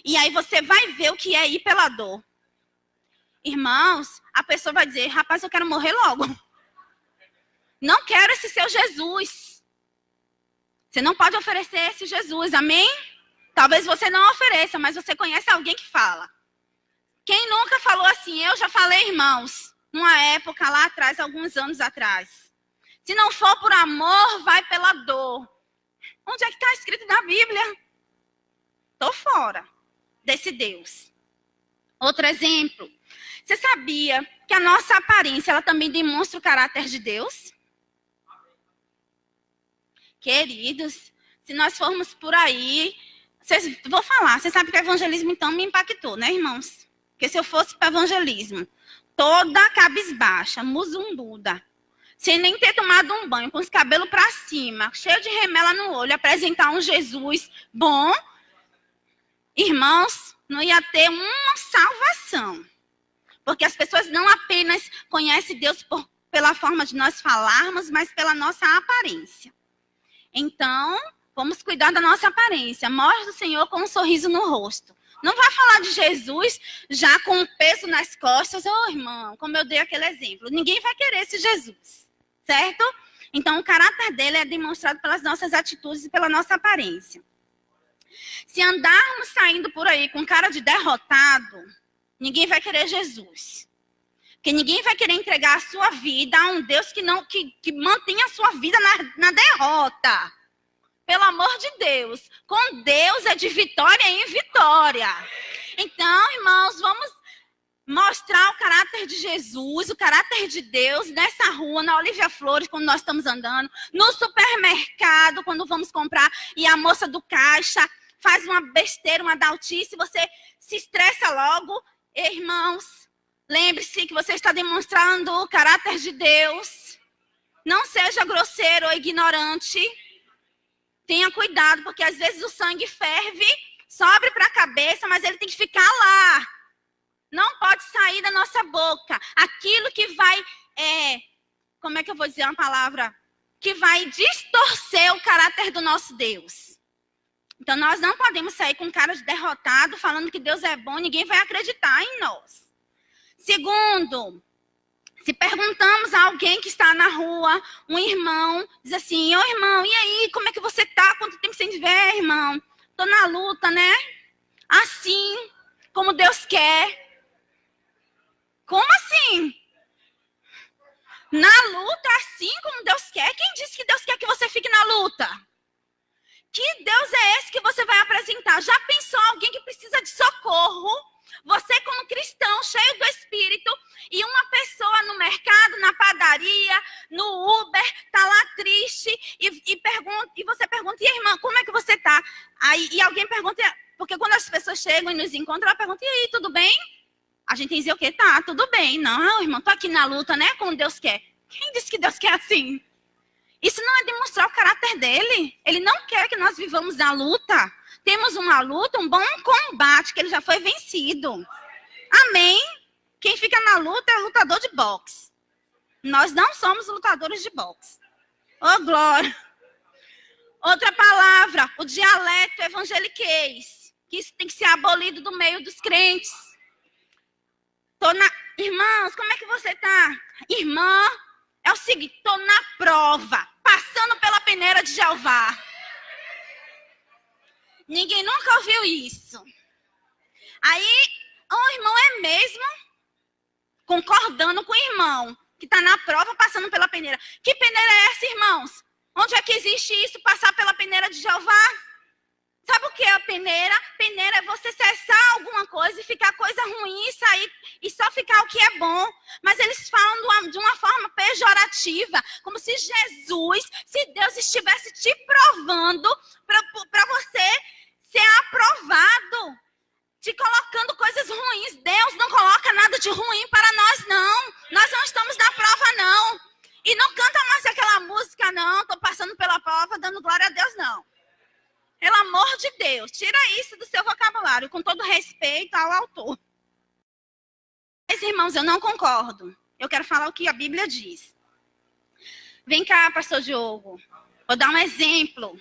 E aí você vai ver o que é ir pela dor. Irmãos, a pessoa vai dizer, rapaz, eu quero morrer logo. Não quero esse seu Jesus. Você não pode oferecer esse Jesus, amém? Talvez você não ofereça, mas você conhece alguém que fala. Quem nunca falou assim? Eu já falei, irmãos, numa época lá atrás, alguns anos atrás. Se não for por amor, vai pela dor. Onde é que está escrito na Bíblia? Estou fora desse Deus. Outro exemplo. Você sabia que a nossa aparência, ela também demonstra o caráter de Deus? Queridos, se nós formos por aí, vou falar, você sabe que o evangelismo então me impactou, né, irmãos? Porque se eu fosse para evangelismo, toda cabisbaixa, muzumbuda, sem nem ter tomado um banho, com os cabelos para cima, cheio de remela no olho, apresentar um Jesus bom, irmãos, não ia ter uma salvação. Porque as pessoas não apenas conhecem Deus pela forma de nós falarmos, mas pela nossa aparência. Então, vamos cuidar da nossa aparência. Mostre o Senhor com um sorriso no rosto. Não vai falar de Jesus já com um peso nas costas. Irmão, como eu dei aquele exemplo. Ninguém vai querer esse Jesus, certo? Então, o caráter dele é demonstrado pelas nossas atitudes e pela nossa aparência. Se andarmos saindo por aí com cara de derrotado, ninguém vai querer Jesus. Porque ninguém vai querer entregar a sua vida a um Deus que mantém a sua vida na derrota. Pelo amor de Deus. Com Deus é de vitória em vitória. Então, irmãos, vamos mostrar o caráter de Jesus, o caráter de Deus nessa rua, na Olívia Flores, quando nós estamos andando, no supermercado, quando vamos comprar, e a moça do caixa faz uma besteira, uma daltice, você se estressa logo. Irmãos, lembre-se que você está demonstrando o caráter de Deus. Não seja grosseiro ou ignorante. Tenha cuidado, porque às vezes o sangue ferve, sobe para a cabeça, mas ele tem que ficar lá. Não pode sair da nossa boca. Aquilo que vai, como é que eu vou dizer uma palavra? Que vai distorcer o caráter do nosso Deus. Então, nós não podemos sair com cara de derrotado, falando que Deus é bom, ninguém vai acreditar em nós. Segundo, se perguntamos a alguém que está na rua, um irmão, diz assim, ô irmão, e aí, como é que você está? Quanto tempo sem te ver, irmão? Estou na luta, né? Assim, como Deus quer. Como assim? Na luta, assim como Deus quer? Quem disse que Deus quer que você fique na luta? Que Deus é esse que você vai apresentar? Já pensou alguém que precisa de socorro? Você como cristão, cheio do Espírito, e uma pessoa no mercado, na padaria, no Uber, está lá triste, e você pergunta, e irmã, como é que você está? E alguém pergunta, porque quando as pessoas chegam e nos encontram, ela pergunta, e aí, tudo bem? A gente tem que dizer o quê? Tá, tudo bem. Não, irmão, tô aqui na luta, né? Como Deus quer. Quem disse que Deus quer assim? Isso não é demonstrar o caráter dele. Ele não quer que nós vivamos na luta. Temos uma luta, um bom combate, que ele já foi vencido. Amém? Quem fica na luta é lutador de boxe. Nós não somos lutadores de boxe. Oh, glória. Outra palavra, o dialeto evangeliquez, que isso tem que ser abolido do meio dos crentes. Irmãos, como é que você está? Irmã, é o seguinte, estou na prova, passando pela peneira de Jeová. Ninguém nunca ouviu isso. Aí, o irmão é mesmo concordando com o irmão, que está na prova, passando pela peneira. Que peneira é essa, irmãos? Onde é que existe isso, passar pela peneira de Jeová? Sabe o que é a peneira? Peneira é você cessar alguma coisa e ficar coisa ruim e sair e só ficar o que é bom. Mas eles falam de uma forma pejorativa, como se Jesus, se Deus estivesse te provando para você ser aprovado, te colocando coisas ruins. Deus não coloca nada de ruim para nós, não. Nós não estamos na prova, não. E não canta mais aquela música, não. Estou passando pela prova, dando glória a Deus, não. Pelo amor de Deus, tira isso do seu vocabulário, com todo respeito ao autor. Mas, irmãos, eu não concordo. Eu quero falar o que a Bíblia diz. Vem cá, pastor Diogo. Vou dar um exemplo.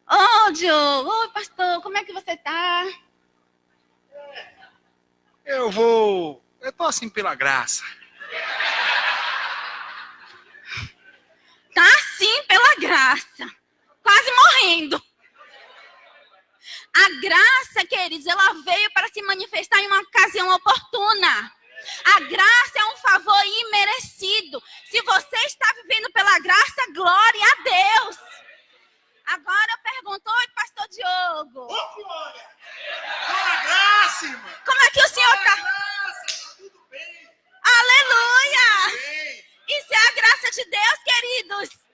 Ô, Diogo, oi, pastor, como é que você tá? Eu tô assim pela graça. Tá assim pela graça. Quase morrendo. A graça, queridos, ela veio para se manifestar em uma ocasião oportuna. A graça é um favor imerecido. Se você está vivendo pela graça, glória a Deus. Agora eu pergunto, oi, pastor Diogo. Ô, glória! Glória, graça, irmão! Como é que o senhor está? Graça, tudo bem? Aleluia! Tudo bem. Isso é a graça de Deus, queridos.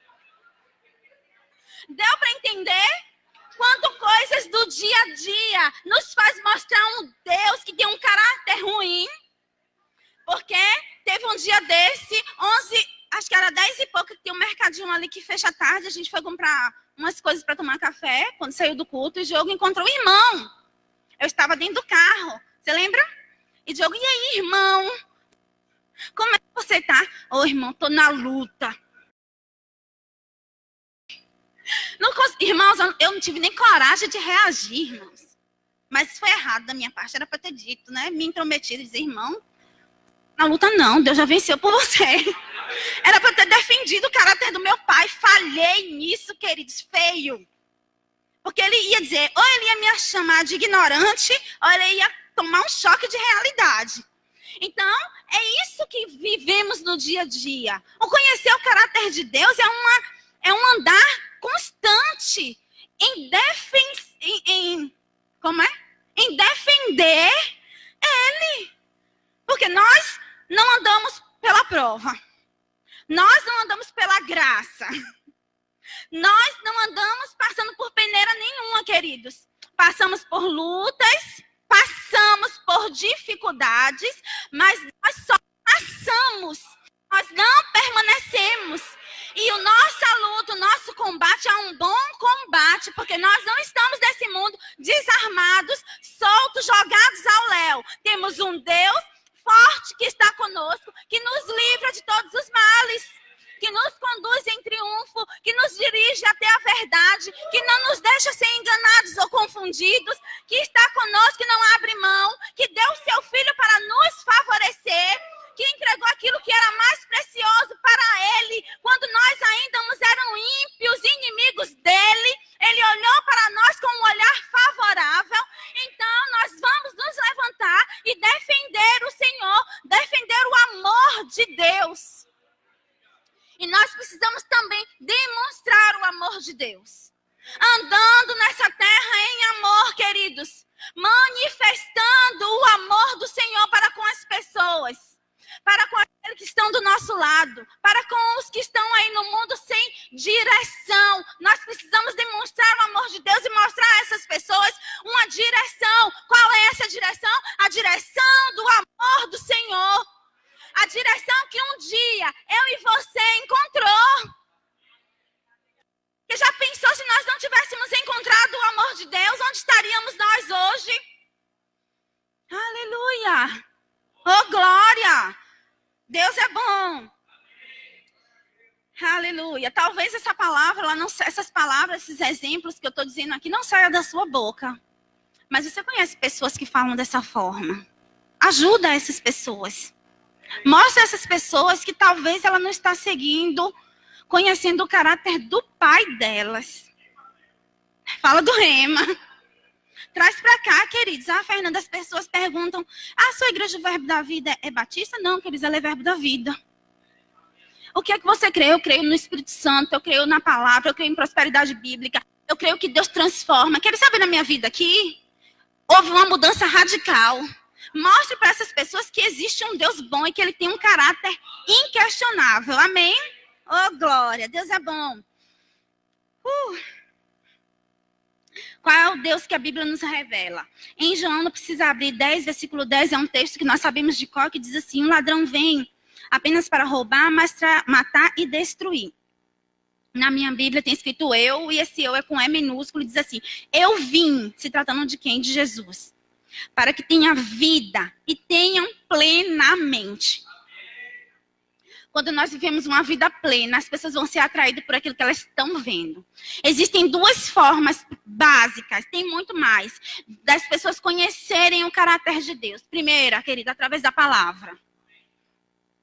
Deu para entender? Quanto coisas do dia a dia nos faz mostrar um Deus que tem um caráter ruim. Porque teve um dia desse, 11, acho que era 10 e pouco, que tem um mercadinho ali que fecha tarde. A gente foi comprar umas coisas para tomar café, quando saiu do culto, e o Diogo encontrou o irmão. Eu estava dentro do carro, você lembra? E Diogo, e aí, irmão? Como é que você tá? Ô, irmão, tô na luta. Irmãos, eu não tive nem coragem de reagir, irmãos. Mas foi errado da minha parte, era para ter dito, né? Me intrometido, dizer, irmão, Na luta não, Deus já venceu por você. Era para eu ter defendido o caráter do meu pai. Falhei nisso, queridos, feio. Porque ele ia dizer, ou ele ia me chamar de ignorante, ou ele ia tomar um choque de realidade. Então, é isso que vivemos no dia a dia. O conhecer o caráter de Deus é um andar constante em defender Ele. Porque nós não andamos pela prova. Nós não andamos pela graça. Nós não andamos passando por peneira nenhuma, queridos. Passamos por lutas, passamos por dificuldades, mas nós só passamos. Nós não permanecemos. E a nossa luta, o nosso combate é um bom combate, porque nós não estamos nesse mundo desarmados, soltos, jogados ao léu. Temos um Deus forte que está conosco, que nos livra de todos os males, que nos conduz em triunfo, que nos dirige até a verdade, que não nos deixa ser enganados ou confundidos, que está conosco, que não abre mão, que deu o seu Filho para nos favorecer, que entregou aquilo que era mais precioso para Ele, quando nós ainda éramos ímpios, inimigos dEle. Ele olhou para nós com um olhar favorável. Então, nós vamos nos levantar e defender o Senhor, defender o amor de Deus. E nós precisamos também demonstrar o amor de Deus. Andando nessa terra em amor, queridos. Manifestando o amor do Senhor para com as pessoas. Para com aqueles que estão do nosso lado. Para com os que estão aí no mundo sem direção. Nós precisamos demonstrar o amor de Deus e mostrar a essas pessoas uma direção. Qual é essa direção? A direção do amor do Senhor. A direção que um dia eu e você encontrou. Você já pensou se nós não tivéssemos encontrado o amor de Deus? Onde estaríamos nós hoje? Aleluia! Oh, glória! Deus é bom. Aleluia. Talvez essa palavra, essas palavras, esses exemplos que eu estou dizendo aqui não saiam da sua boca. Mas você conhece pessoas que falam dessa forma. Ajuda essas pessoas. Mostra essas pessoas que talvez ela não está seguindo, conhecendo o caráter do pai delas. Fala do rema. Traz para cá, queridos. Fernanda, as pessoas perguntam, a sua igreja do Verbo da Vida é batista? Não, queridos, ela é Verbo da Vida. O que é que você crê? Eu creio no Espírito Santo, eu creio na palavra, eu creio em prosperidade bíblica, eu creio que Deus transforma. Quer saber na minha vida aqui? Houve uma mudança radical. Mostre para essas pessoas que existe um Deus bom e que Ele tem um caráter inquestionável. Amém? Oh, glória. Deus é bom. Qual é o Deus que a Bíblia nos revela? Em João, não precisa abrir 10, versículo 10, é um texto que nós sabemos de cor, que diz assim, um ladrão vem apenas para roubar, matar e destruir. Na minha Bíblia tem escrito eu, e esse eu é com E minúsculo, e diz assim, eu vim, se tratando de quem? De Jesus. Para que tenha vida e tenham plenamente. Quando nós vivemos uma vida plena, as pessoas vão ser atraídas por aquilo que elas estão vendo. Existem duas formas básicas, tem muito mais, das pessoas conhecerem o caráter de Deus. Primeira, querida, através da palavra.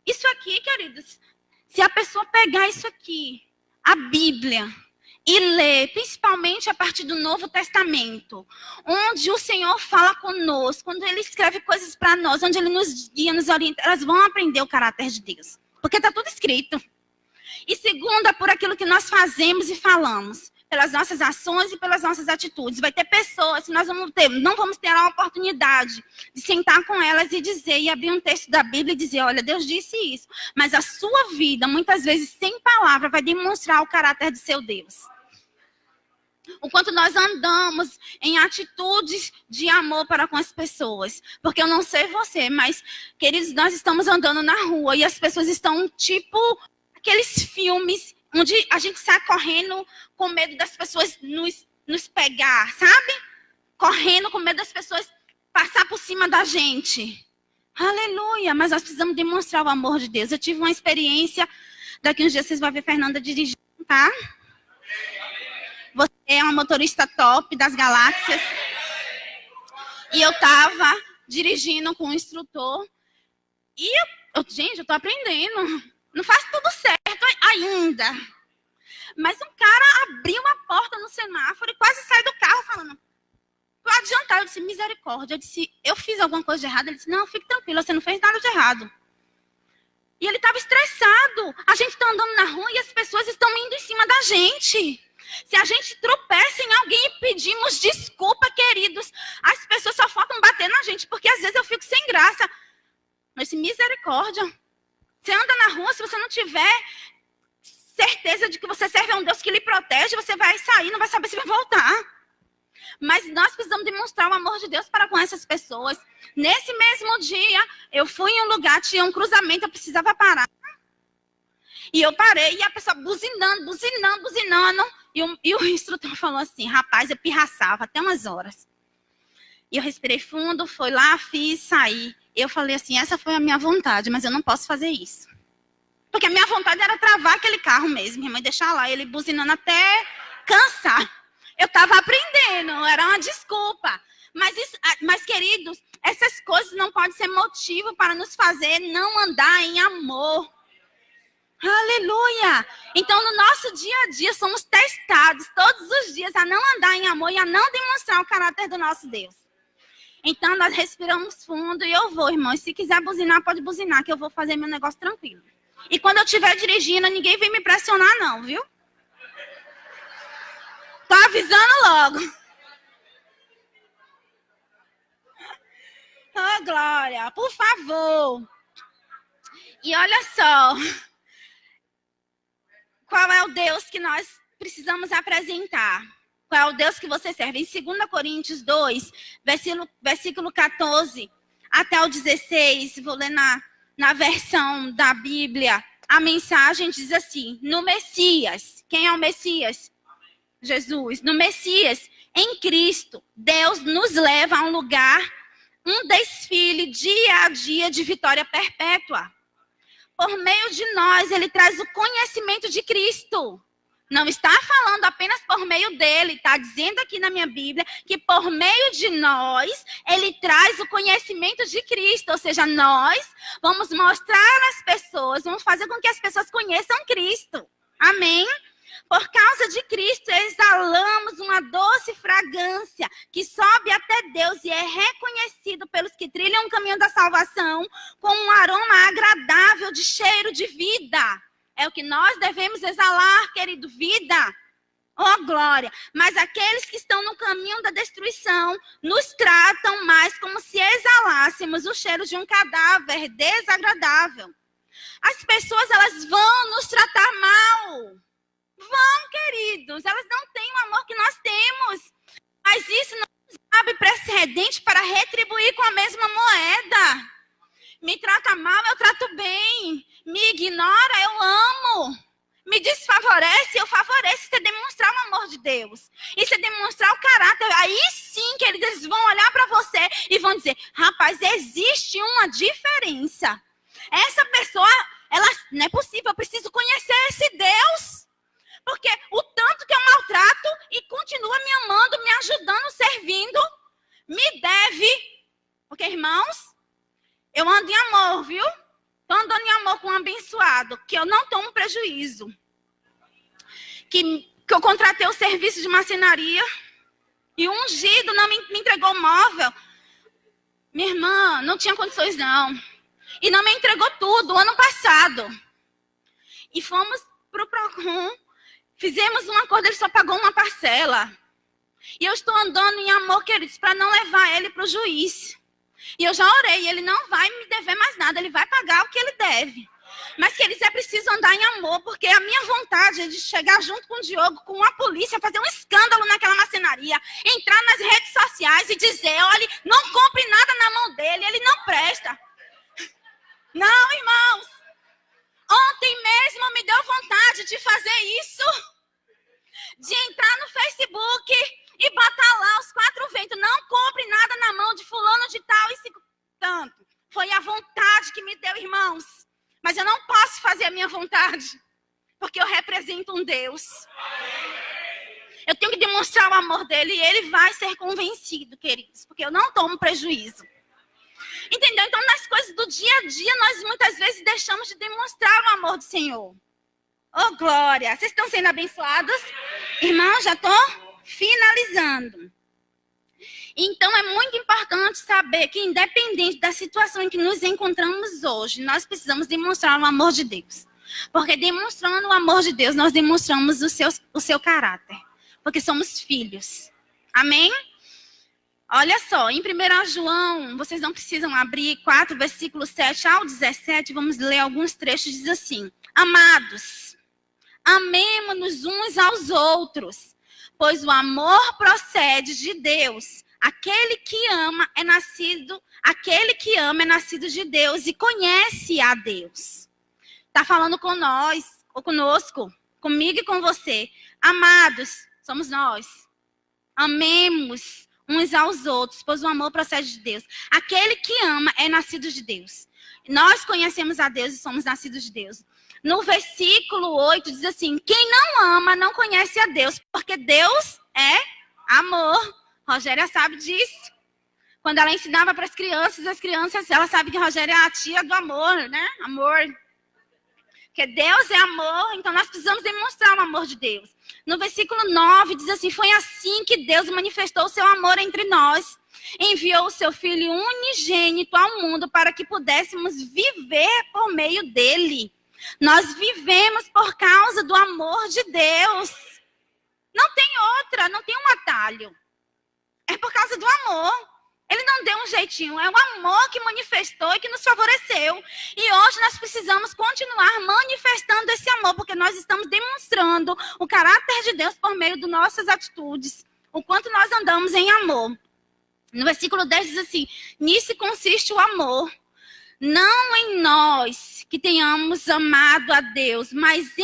Isso aqui, queridos, se a pessoa pegar isso aqui, a Bíblia, e ler, principalmente a partir do Novo Testamento, onde o Senhor fala conosco, quando Ele escreve coisas para nós, onde Ele nos guia, nos orienta, elas vão aprender o caráter de Deus. Porque está tudo escrito. E segunda, por aquilo que nós fazemos e falamos. Pelas nossas ações e pelas nossas atitudes. Vai ter pessoas que nós não vamos ter a oportunidade de sentar com elas e dizer, e abrir um texto da Bíblia e dizer, olha, Deus disse isso. Mas a sua vida, muitas vezes, sem palavra, vai demonstrar o caráter de seu Deus. O quanto nós andamos em atitudes de amor para com as pessoas. Porque eu não sei você, mas, queridos, nós estamos andando na rua e as pessoas estão tipo aqueles filmes onde a gente sai correndo com medo das pessoas nos pegar, sabe? Correndo com medo das pessoas passar por cima da gente. Aleluia! Mas nós precisamos demonstrar o amor de Deus. Eu tive uma experiência, daqui uns dias vocês vão ver Fernanda dirigindo, tá? Você é uma motorista top das galáxias. E eu estava dirigindo com o instrutor. E Gente, eu tô aprendendo. Não faço tudo certo ainda. Mas um cara abriu a porta no semáforo e quase saiu do carro falando, vou adiantar. Eu disse, misericórdia. Eu disse, eu fiz alguma coisa de errado? Ele disse, não, fique tranquilo, você não fez nada de errado. E ele estava estressado. A gente está andando na rua e as pessoas estão indo em cima da gente. Se a gente tropeça em alguém e pedimos desculpa, queridos, as pessoas só faltam bater na gente, porque às vezes eu fico sem graça. Mas misericórdia. Você anda na rua, se você não tiver certeza de que você serve a um Deus que lhe protege, você vai sair, não vai saber se vai voltar. Mas nós precisamos demonstrar o amor de Deus para com essas pessoas. Nesse mesmo dia, eu fui em um lugar, tinha um cruzamento, eu precisava parar. E eu parei, e a pessoa buzinando. E o instrutor falou assim, rapaz, eu pirraçava até umas horas. E eu respirei fundo, fui lá, fiz, saí. Eu falei assim, essa foi a minha vontade, mas eu não posso fazer isso. Porque a minha vontade era travar aquele carro mesmo, minha mãe deixar lá, ele buzinando até cansar. Eu estava aprendendo, era uma desculpa. Mas, queridos, essas coisas não podem ser motivo para nos fazer não andar em amor. Aleluia! Então, no nosso dia a dia, somos testados todos os dias a não andar em amor e a não demonstrar o caráter do nosso Deus. Então, nós respiramos fundo e eu vou, irmãos. Se quiser buzinar, pode buzinar, que eu vou fazer meu negócio tranquilo. E quando eu estiver dirigindo, ninguém vem me pressionar, não, viu? Tô avisando logo. Oh, Glória, por favor. E olha só. Qual é o Deus que nós precisamos apresentar? Qual é o Deus que você serve? Em 2 Coríntios 2, versículo 14 até o 16, vou ler na versão da Bíblia, a mensagem diz assim, no Messias, quem é o Messias? Jesus. No Messias, em Cristo, Deus nos leva a um lugar, um desfile dia a dia de vitória perpétua. Por meio de nós, ele traz o conhecimento de Cristo. Não está falando apenas por meio dele, está dizendo aqui na minha Bíblia que por meio de nós, ele traz o conhecimento de Cristo. Ou seja, nós vamos mostrar às pessoas, vamos fazer com que as pessoas conheçam Cristo. Amém? Por causa de Cristo, exalamos uma doce fragrância que sobe até Deus e é reconhecido pelos que trilham o caminho da salvação com um aroma agradável de cheiro de vida. É o que nós devemos exalar, querido, vida. Oh, glória. Mas aqueles que estão no caminho da destruição nos tratam mais como se exalássemos o cheiro de um cadáver desagradável. As pessoas, elas vão nos tratar mal. Vão, queridos, elas não têm o amor que nós temos. Mas isso não nos abre precedente para retribuir com a mesma moeda. Me trata mal, eu trato bem. Me ignora, eu amo. Me desfavorece, eu favoreço. Isso é demonstrar o amor de Deus. Isso é demonstrar o caráter. Aí sim que eles vão olhar para você e vão dizer, rapaz, existe uma diferença. Essa pessoa, ela não é possível, eu preciso conhecer esse Deus. Porque o tanto que eu maltrato e continua me amando, me ajudando, servindo, me deve. Porque, irmãos, eu ando em amor, viu? Estou andando em amor com um abençoado, que eu não tomo prejuízo. Que eu contratei o serviço de marcenaria e o ungido não me entregou móvel. Minha irmã, não tinha condições não. E não me entregou tudo, ano passado. E fomos para o Procon. Fizemos um acordo, ele só pagou uma parcela. E eu estou andando em amor, queridos, para não levar ele para o juiz. E eu já orei, ele não vai me dever mais nada, ele vai pagar o que ele deve. Mas, queridos, é preciso andar em amor, porque a minha vontade é de chegar junto com o Diogo, com a polícia, fazer um escândalo naquela marcenaria, entrar nas redes sociais e dizer, olha, não compre nada na mão dele, ele não presta. Não, irmãos. Ontem mesmo me deu vontade de fazer isso. De entrar no Facebook e botar lá os 4 ventos. Não compre nada na mão de fulano de tal e tanto. Foi a vontade que me deu, irmãos. Mas eu não posso fazer a minha vontade. Porque eu represento um Deus. Eu tenho que demonstrar o amor dele e ele vai ser convencido, queridos. Porque eu não tomo prejuízo. Entendeu? Então, nas coisas do dia a dia, nós muitas vezes deixamos de demonstrar o amor do Senhor. Oh, glória! Vocês estão sendo abençoados? Irmãos, já estou finalizando. Então, é muito importante saber que, independente da situação em que nos encontramos hoje, nós precisamos demonstrar o amor de Deus. Porque demonstrando o amor de Deus, nós demonstramos o seu caráter. Porque somos filhos. Amém? Olha só, em 1 João, vocês não precisam abrir 4, versículo 7 ao 17, vamos ler alguns trechos, diz assim: Amados, amemo-nos uns aos outros, pois o amor procede de Deus. Aquele que ama é nascido de Deus e conhece a Deus. Está falando com nós, ou conosco, comigo e com você. Amados, somos nós. Amemos uns aos outros, pois o amor procede de Deus. Aquele que ama é nascido de Deus. Nós conhecemos a Deus e somos nascidos de Deus. No versículo 8 diz assim: quem não ama não conhece a Deus, porque Deus é amor. Rogéria sabe disso. Quando ela ensinava para as crianças, ela sabe que Rogéria é a tia do amor, né? Amor. Porque Deus é amor, então nós precisamos demonstrar o amor de Deus. No versículo 9 diz assim: foi assim que Deus manifestou o seu amor entre nós. Enviou o seu Filho unigênito ao mundo para que pudéssemos viver por meio dele. Nós vivemos por causa do amor de Deus. Não tem outra, não tem um atalho. É por causa do amor. Ele não deu um jeitinho, é o amor que manifestou e que nos favoreceu. E hoje nós precisamos continuar manifestando esse amor, porque nós estamos demonstrando o caráter de Deus por meio de nossas atitudes. O quanto nós andamos em amor. No versículo 10 diz assim: nisso consiste o amor. Não em nós que tenhamos amado a Deus, mas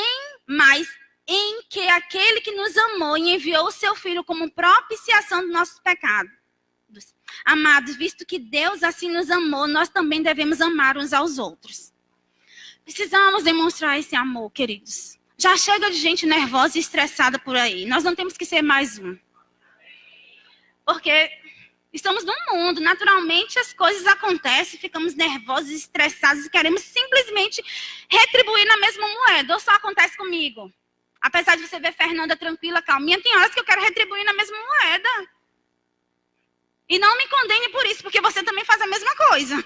em que aquele que nos amou e enviou o seu Filho como propiciação dos nossos pecados. Amados, visto que Deus assim nos amou, nós também devemos amar uns aos outros. Precisamos demonstrar esse amor, queridos. Já chega de gente nervosa e estressada por aí. Nós não temos que ser mais um. Porque estamos num mundo, naturalmente as coisas acontecem, ficamos nervosos, estressados e queremos simplesmente retribuir na mesma moeda. Ou só acontece comigo? Apesar de você ver Fernanda tranquila, calminha, tem horas que eu quero retribuir na mesma moeda. E não me condene por isso, porque você também faz a mesma coisa.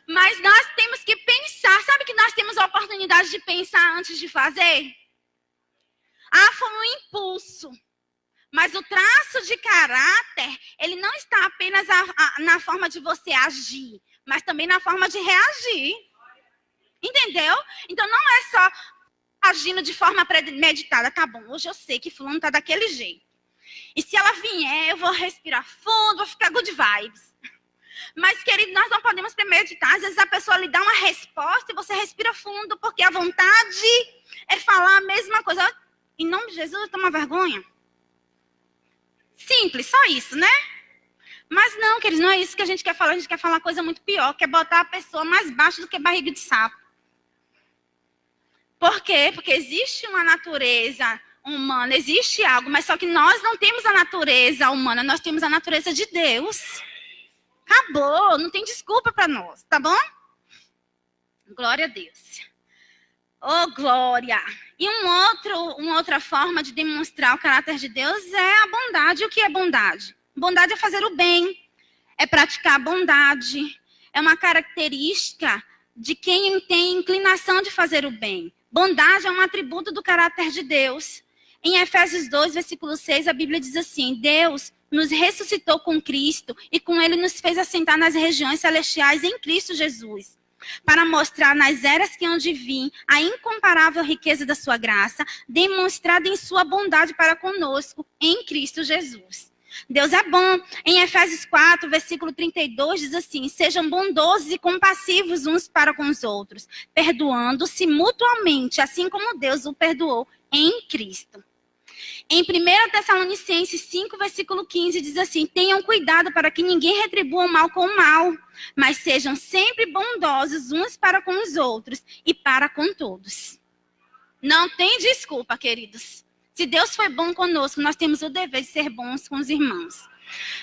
Mas nós temos que pensar. Sabe que nós temos a oportunidade de pensar antes de fazer? Foi um impulso. Mas o traço de caráter, ele não está apenas na forma de você agir, mas também na forma de reagir. Entendeu? Então não é só agindo de forma premeditada. Tá bom, hoje eu sei que fulano tá daquele jeito. E se ela vier, eu vou respirar fundo, vou ficar good vibes. Mas, querido, nós não podemos premeditar. Às vezes a pessoa lhe dá uma resposta e você respira fundo, porque a vontade é falar a mesma coisa. Em nome de Jesus, toma vergonha. Simples, só isso, né? Mas não, queridos, não é isso que a gente quer falar. A gente quer falar coisa muito pior, que é botar a pessoa mais baixo do que barriga de sapo. Por quê? Porque existe uma natureza humana, existe algo, mas só que nós não temos a natureza humana, nós temos a natureza de Deus. Acabou, não tem desculpa para nós, tá bom? Glória a Deus. Oh, glória! E uma outra forma de demonstrar o caráter de Deus é a bondade. O que é bondade? Bondade é fazer o bem, é praticar a bondade, é uma característica de quem tem inclinação de fazer o bem. Bondade é um atributo do caráter de Deus. Em Efésios 2, versículo 6, a Bíblia diz assim: Deus nos ressuscitou com Cristo e com Ele nos fez assentar nas regiões celestiais em Cristo Jesus, para mostrar nas eras que hão de vir a incomparável riqueza da sua graça, demonstrada em sua bondade para conosco em Cristo Jesus. Deus é bom. Em Efésios 4, versículo 32, diz assim: sejam bondosos e compassivos uns para com os outros, perdoando-se mutuamente, assim como Deus o perdoou em Cristo. Em 1 Tessalonicenses 5, versículo 15, diz assim: tenham cuidado para que ninguém retribua o mal com o mal, mas sejam sempre bondosos uns para com os outros e para com todos. Não tem desculpa, queridos. Se Deus foi bom conosco, nós temos o dever de ser bons com os irmãos.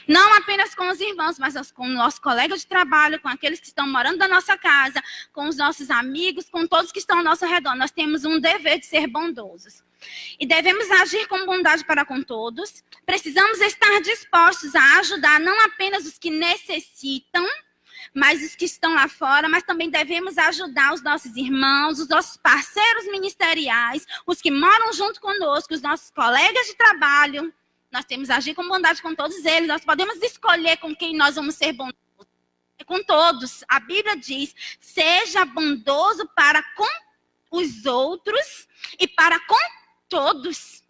Não apenas com os irmãos, mas com o nosso colega de trabalho, com aqueles que estão morando na nossa casa, com os nossos amigos, com todos que estão ao nosso redor. Nós temos um dever de ser bondosos. E devemos agir com bondade para com todos. Precisamos estar dispostos a ajudar não apenas os que necessitam, mas os que estão lá fora, mas também devemos ajudar os nossos irmãos, os nossos parceiros ministeriais, os que moram junto conosco, os nossos colegas de trabalho. Nós temos que agir com bondade com todos eles. Nós podemos escolher com quem nós vamos ser bondosos. É com todos. A Bíblia diz, seja bondoso para com os outros e para com todos.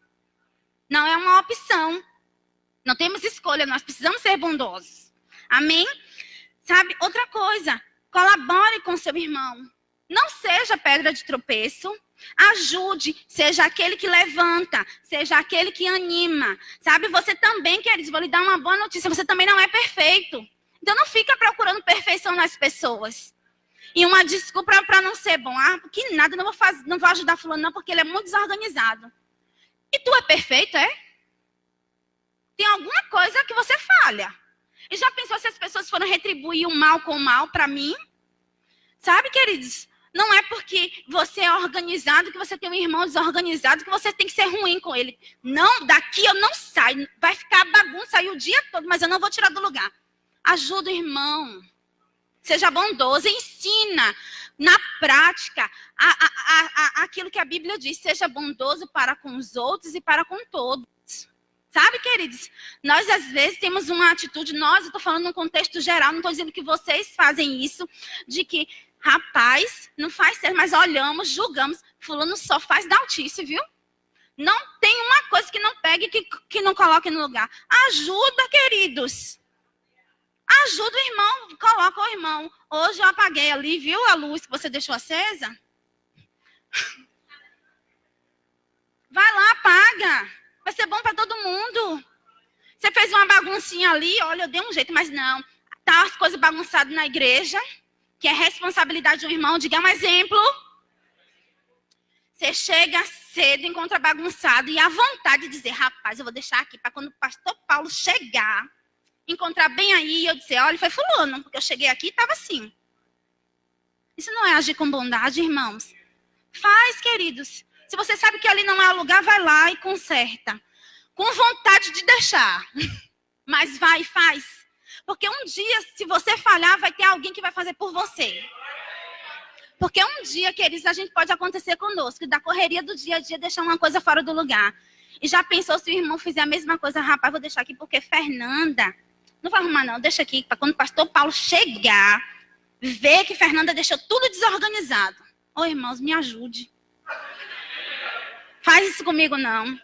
Não é uma opção. Não temos escolha, nós precisamos ser bondosos. Amém? Sabe, outra coisa, colabore com seu irmão. Não seja pedra de tropeço. Ajude, seja aquele que levanta, seja aquele que anima. Sabe, você também, queridos, vou lhe dar uma boa notícia, você também não é perfeito. Então não fica procurando perfeição nas pessoas. E uma desculpa para não ser bom. Ah, porque nada, não vou ajudar fulano não, porque ele é muito desorganizado. E tu é perfeito, é? Tem alguma coisa que você falha. E já pensou se as pessoas foram retribuir o mal com o mal para mim? Sabe, queridos? Não é porque você é organizado, que você tem um irmão desorganizado, que você tem que ser ruim com ele. Não, daqui eu não saio. Vai ficar bagunça aí o dia todo, mas eu não vou tirar do lugar. Ajuda o irmão. Seja bondoso, ensina na prática aquilo que a Bíblia diz. Seja bondoso para com os outros e para com todos. Sabe, queridos? Nós, às vezes, temos uma atitude, eu estou falando num contexto geral, não estou dizendo que vocês fazem isso, de que, rapaz, não faz certo, mas olhamos, julgamos, fulano só faz daltice, viu? Não tem uma coisa que não pegue, que não coloque no lugar. Ajuda, queridos. Ajuda o irmão, coloca o irmão. Hoje eu apaguei ali, viu a luz que você deixou acesa? Vai lá, apaga. Vai ser bom para todo mundo. Você fez uma baguncinha ali, olha, eu dei um jeito, mas não. Tá as coisas bagunçadas na igreja, que é responsabilidade de um irmão. Diga um exemplo. Você chega cedo, encontra bagunçado e a vontade de dizer, rapaz, eu vou deixar aqui para quando o pastor Paulo chegar, encontrar bem aí e eu dizer, olha, foi fulano, porque eu cheguei aqui e estava assim. Isso não é agir com bondade, irmãos. Faz, queridos. Se você sabe que ali não é o lugar, vai lá e conserta. Com vontade de deixar. Mas vai e faz. Porque um dia, se você falhar, vai ter alguém que vai fazer por você. Porque um dia, queridos, a gente pode acontecer conosco. Da correria do dia a dia, deixar uma coisa fora do lugar. E já pensou se o irmão fizer a mesma coisa? Rapaz, vou deixar aqui porque Fernanda... Não vai arrumar não, deixa aqui. Para quando o pastor Paulo chegar, ver que Fernanda deixou tudo desorganizado. Ô, irmãos, me ajude. Faz isso comigo, não.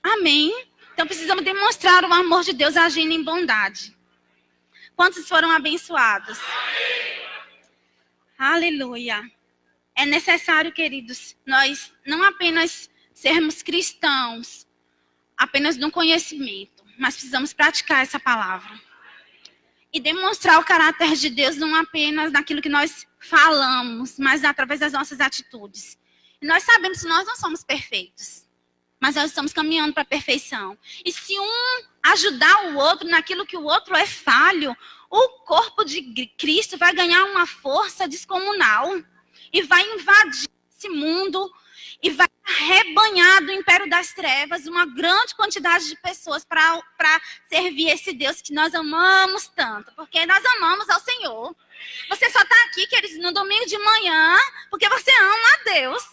Amém? Então, precisamos demonstrar o amor de Deus agindo em bondade. Quantos foram abençoados? Amém. Aleluia. É necessário, queridos, nós não apenas sermos cristãos, apenas no conhecimento, mas precisamos praticar essa palavra. E demonstrar o caráter de Deus não apenas naquilo que nós falamos, mas através das nossas atitudes. Nós sabemos que nós não somos perfeitos, mas nós estamos caminhando para a perfeição. E se um ajudar o outro naquilo que o outro é falho, o corpo de Cristo vai ganhar uma força descomunal e vai invadir esse mundo e vai arrebanhar do império das trevas uma grande quantidade de pessoas para servir esse Deus que nós amamos tanto, porque nós amamos ao Senhor. Você só está aqui, queridos, no domingo de manhã, porque você ama a Deus.